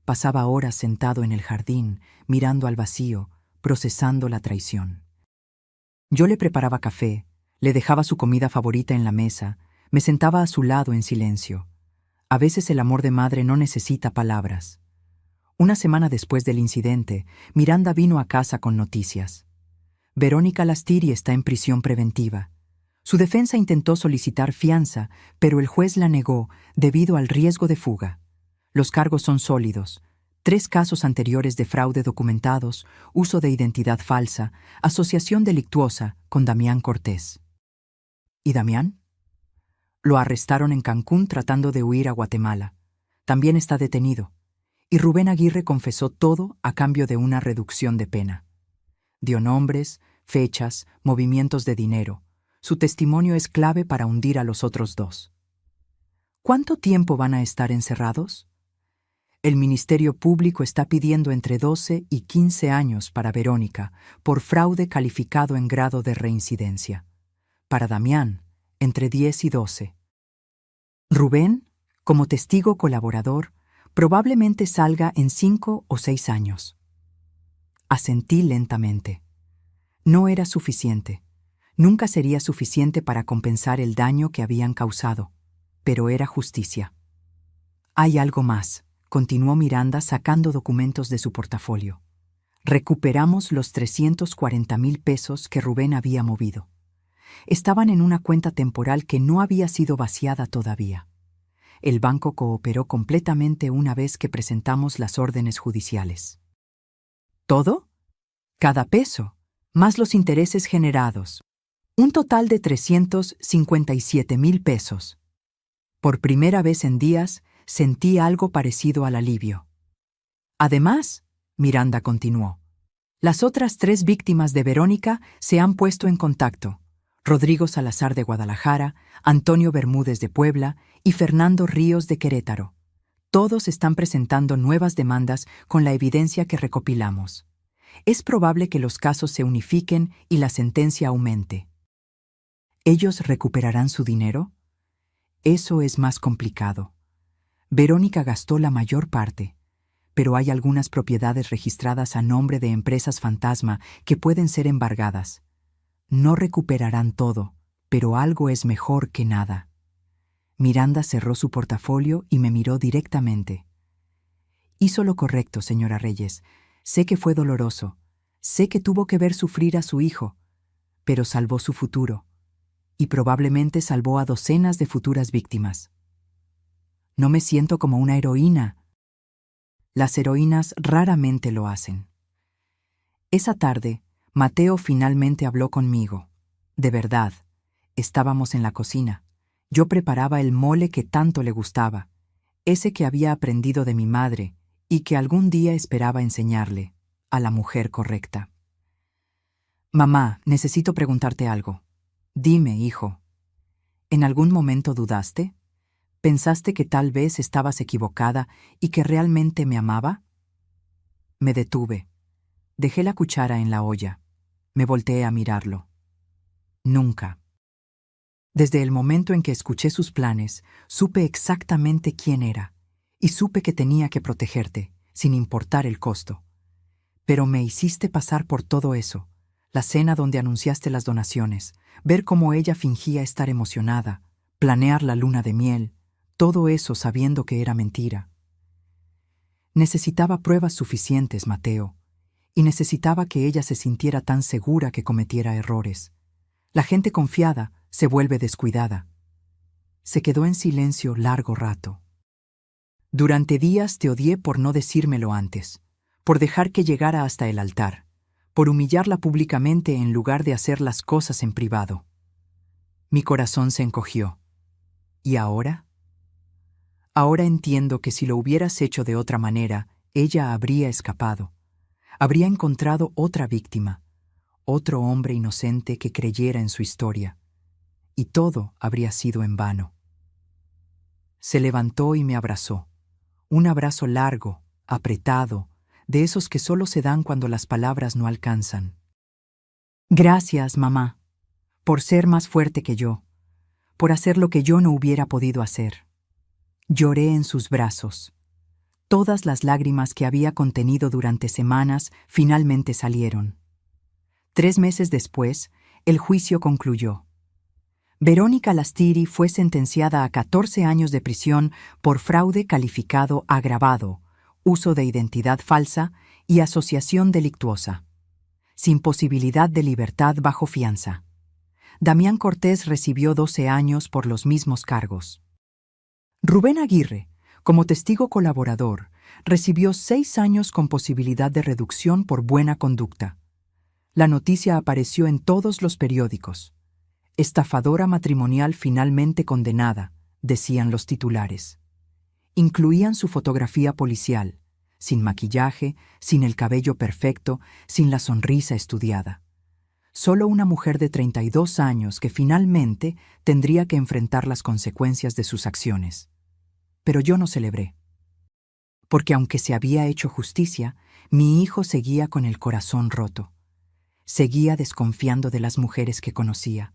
Pasaba horas sentado en el jardín, mirando al vacío, procesando la traición. Yo le preparaba café, le dejaba su comida favorita en la mesa, me sentaba a su lado en silencio. A veces el amor de madre no necesita palabras. Una semana después del incidente, Miranda vino a casa con noticias. Verónica Lastiri está en prisión preventiva. Su defensa intentó solicitar fianza, pero el juez la negó debido al riesgo de fuga. Los cargos son sólidos. 3 casos anteriores de fraude documentados, uso de identidad falsa, asociación delictuosa con Damián Cortés. ¿Y Damián? Lo arrestaron en Cancún tratando de huir a Guatemala. También está detenido. Y Rubén Aguirre confesó todo a cambio de una reducción de pena. Dio nombres, fechas, movimientos de dinero. Su testimonio es clave para hundir a los otros 2. ¿Cuánto tiempo van a estar encerrados? El Ministerio Público está pidiendo entre 12 y 15 años para Verónica por fraude calificado en grado de reincidencia. Para Damián, entre 10 y 12. Rubén, como testigo colaborador, probablemente salga en 5 o 6 años. Asentí lentamente. No era suficiente. Nunca sería suficiente para compensar el daño que habían causado, pero era justicia. Hay algo más, continuó Miranda sacando documentos de su portafolio. Recuperamos los 340,000 pesos que Rubén había movido. Estaban en una cuenta temporal que no había sido vaciada todavía. El banco cooperó completamente una vez que presentamos las órdenes judiciales. ¿Todo? Cada peso, más los intereses generados. Un total de 357,000 pesos. Por primera vez en días, sentí algo parecido al alivio. Además, Miranda continuó, las otras 3 víctimas de Verónica se han puesto en contacto. Rodrigo Salazar de Guadalajara, Antonio Bermúdez de Puebla y Fernando Ríos de Querétaro. Todos están presentando nuevas demandas con la evidencia que recopilamos. Es probable que los casos se unifiquen y la sentencia aumente. ¿Ellos recuperarán su dinero? Eso es más complicado. Verónica gastó la mayor parte, pero hay algunas propiedades registradas a nombre de empresas fantasma que pueden ser embargadas. No recuperarán todo, pero algo es mejor que nada. Miranda cerró su portafolio y me miró directamente. Hizo lo correcto, señora Reyes. Sé que fue doloroso. Sé que tuvo que ver sufrir a su hijo, pero salvó su futuro. Y probablemente salvó a docenas de futuras víctimas. No me siento como una heroína. Las heroínas raramente lo hacen. Esa tarde, Mateo finalmente habló conmigo. De verdad, estábamos en la cocina. Yo preparaba el mole que tanto le gustaba. ese que había aprendido de mi madre y que algún día esperaba enseñarle, a la mujer correcta. Mamá, necesito preguntarte algo. Dime, hijo. ¿En algún momento dudaste? ¿Pensaste que tal vez estabas equivocada y que realmente me amaba? Me detuve. Dejé la cuchara en la olla. Me volteé a mirarlo. Nunca. Desde el momento en que escuché sus planes, supe exactamente quién era, y supe que tenía que protegerte, sin importar el costo. Pero me hiciste pasar por todo eso, la cena donde anunciaste las donaciones, ver cómo ella fingía estar emocionada, planear la luna de miel, todo eso sabiendo que era mentira. Necesitaba pruebas suficientes, Mateo, y necesitaba que ella se sintiera tan segura que cometiera errores. La gente confiada se vuelve descuidada. Se quedó en silencio largo rato. Durante días te odié por no decírmelo antes, por dejar que llegara hasta el altar, por humillarla públicamente en lugar de hacer las cosas en privado. Mi corazón se encogió. ¿Y ahora? Ahora entiendo que si lo hubieras hecho de otra manera, ella habría escapado. Habría encontrado otra víctima, otro hombre inocente que creyera en su historia. Y todo habría sido en vano. Se levantó y me abrazó. Un abrazo largo, apretado, de esos que solo se dan cuando las palabras no alcanzan. Gracias, mamá, por ser más fuerte que yo, por hacer lo que yo no hubiera podido hacer. Lloré en sus brazos. Todas las lágrimas que había contenido durante semanas finalmente salieron. 3 meses después, el juicio concluyó. Verónica Lastiri fue sentenciada a 14 años de prisión por fraude calificado agravado, uso de identidad falsa y asociación delictuosa, sin posibilidad de libertad bajo fianza. Damián Cortés recibió 12 años por los mismos cargos. Rubén Aguirre, como testigo colaborador, recibió 6 años con posibilidad de reducción por buena conducta. La noticia apareció en todos los periódicos. Estafadora matrimonial finalmente condenada, decían los titulares. Incluían su fotografía policial, sin maquillaje, sin el cabello perfecto, sin la sonrisa estudiada. Solo una mujer de 32 años que finalmente tendría que enfrentar las consecuencias de sus acciones. Pero yo no celebré. Porque aunque se había hecho justicia, mi hijo seguía con el corazón roto. Seguía desconfiando de las mujeres que conocía.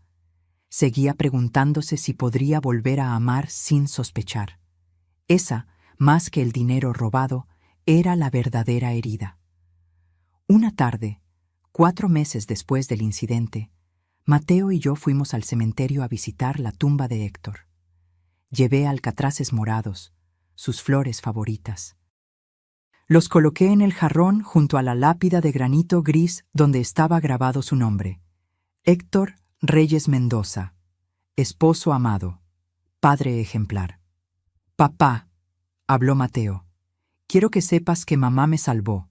Seguía preguntándose si podría volver a amar sin sospechar. Esa, más que el dinero robado, era la verdadera herida. Una tarde, 4 meses después del incidente, Mateo y yo fuimos al cementerio a visitar la tumba de Héctor. Llevé alcatraces morados, sus flores favoritas. Los coloqué en el jarrón junto a la lápida de granito gris donde estaba grabado su nombre. Héctor Reyes Mendoza, esposo amado, padre ejemplar. Papá, habló Mateo, quiero que sepas que mamá me salvó.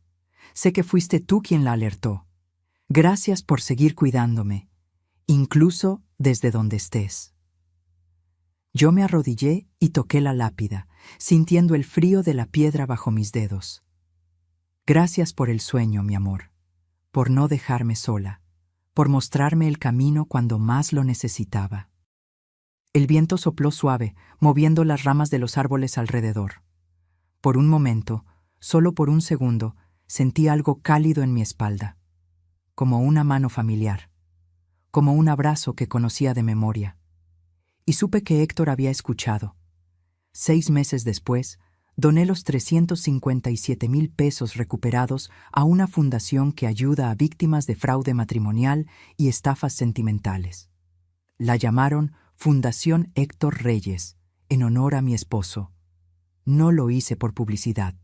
Sé que fuiste tú quien la alertó. Gracias por seguir cuidándome, incluso desde donde estés. Yo me arrodillé y toqué la lápida, sintiendo el frío de la piedra bajo mis dedos. Gracias por el sueño, mi amor, por no dejarme sola, por mostrarme el camino cuando más lo necesitaba. El viento sopló suave, moviendo las ramas de los árboles alrededor. Por un momento, solo por un segundo, sentí algo cálido en mi espalda, como una mano familiar, como un abrazo que conocía de memoria. Y supe que Héctor había escuchado. 6 meses después, doné los 357,000 pesos recuperados a una fundación que ayuda a víctimas de fraude matrimonial y estafas sentimentales. La llamaron Fundación Héctor Reyes, en honor a mi esposo. No lo hice por publicidad.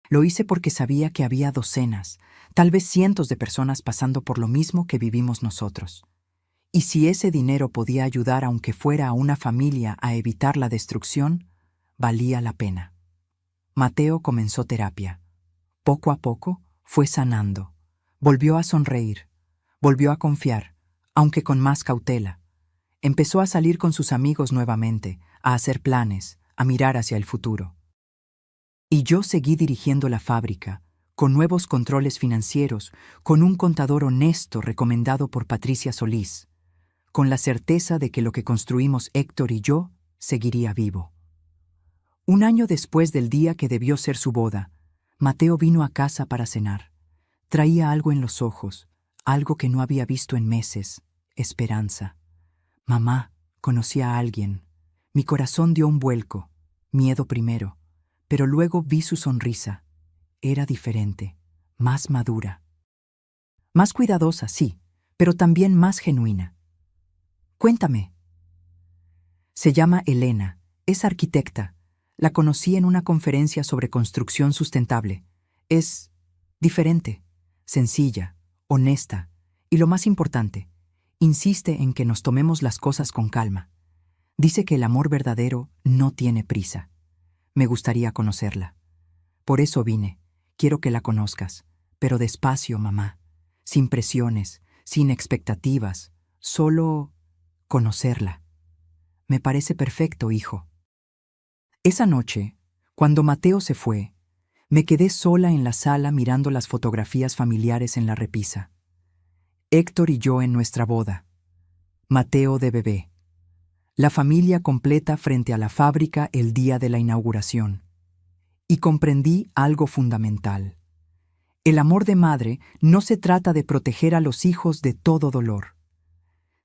Lo hice porque sabía que había docenas, tal vez cientos de personas pasando por lo mismo que vivimos nosotros. Y si ese dinero podía ayudar aunque fuera a una familia a evitar la destrucción, valía la pena. Mateo comenzó terapia. Poco a poco fue sanando. Volvió a sonreír. Volvió a confiar, aunque con más cautela. Empezó a salir con sus amigos nuevamente, a hacer planes, a mirar hacia el futuro. Y yo seguí dirigiendo la fábrica, con nuevos controles financieros, con un contador honesto recomendado por Patricia Solís, con la certeza de que lo que construimos Héctor y yo seguiría vivo. Un año después del día que debió ser su boda, Mateo vino a casa para cenar. Traía algo en los ojos, algo que no había visto en meses: esperanza. Mamá, conocí a alguien. Mi corazón dio un vuelco, miedo primero, pero luego vi su sonrisa. Era diferente, más madura. Más cuidadosa, sí, pero también más genuina. Cuéntame. Se llama Elena, es arquitecta. La conocí en una conferencia sobre construcción sustentable. Es diferente, sencilla, honesta y, lo más importante, insiste en que nos tomemos las cosas con calma. Dice que el amor verdadero no tiene prisa. Me gustaría conocerla. Por eso vine. Quiero que la conozcas, pero despacio, mamá, sin presiones, sin expectativas, solo conocerla. Me parece perfecto, hijo. Esa noche, cuando Mateo se fue, me quedé sola en la sala mirando las fotografías familiares en la repisa. Héctor y yo en nuestra boda. Mateo de bebé. La familia completa frente a la fábrica el día de la inauguración. Y comprendí algo fundamental. El amor de madre no se trata de proteger a los hijos de todo dolor.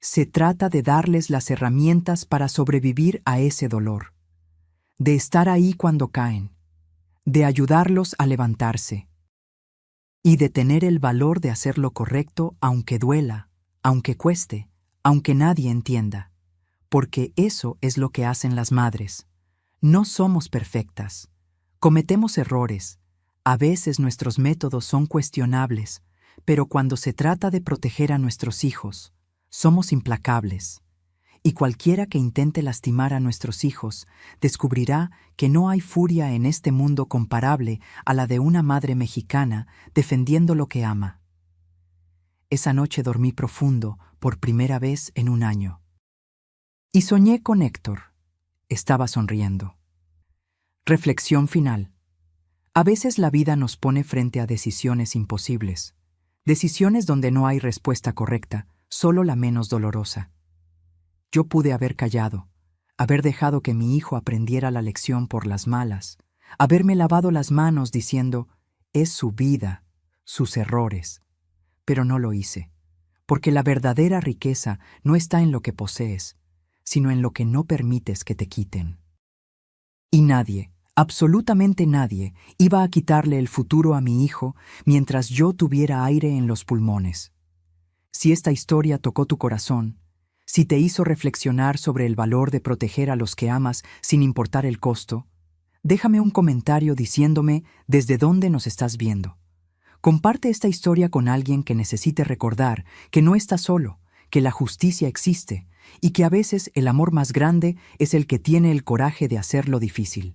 Se trata de darles las herramientas para sobrevivir a ese dolor, de estar ahí cuando caen, de ayudarlos a levantarse y de tener el valor de hacer lo correcto aunque duela, aunque cueste, aunque nadie entienda, porque eso es lo que hacen las madres. No somos perfectas. Cometemos errores, a veces nuestros métodos son cuestionables, pero cuando se trata de proteger a nuestros hijos, somos implacables. Y cualquiera que intente lastimar a nuestros hijos descubrirá que no hay furia en este mundo comparable a la de una madre mexicana defendiendo lo que ama. Esa noche dormí profundo por primera vez en un año. Y soñé con Héctor. Estaba sonriendo. Reflexión final. A veces la vida nos pone frente a decisiones imposibles. Decisiones donde no hay respuesta correcta, solo la menos dolorosa. Yo pude haber callado, haber dejado que mi hijo aprendiera la lección por las malas, haberme lavado las manos diciendo, es su vida, sus errores. Pero no lo hice, porque la verdadera riqueza no está en lo que posees, sino en lo que no permites que te quiten. Y nadie, absolutamente nadie, iba a quitarle el futuro a mi hijo mientras yo tuviera aire en los pulmones. Si esta historia tocó tu corazón, si te hizo reflexionar sobre el valor de proteger a los que amas sin importar el costo, déjame un comentario diciéndome desde dónde nos estás viendo. Comparte esta historia con alguien que necesite recordar que no está solo, que la justicia existe y que a veces el amor más grande es el que tiene el coraje de hacer lo difícil.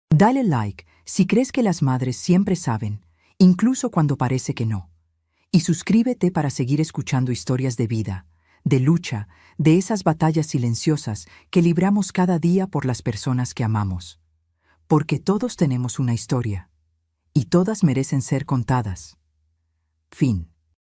Dale like si crees que las madres siempre saben, incluso cuando parece que no. Y suscríbete para seguir escuchando historias de vida, de lucha, de esas batallas silenciosas que libramos cada día por las personas que amamos. Porque todos tenemos una historia, y todas merecen ser contadas. Fin.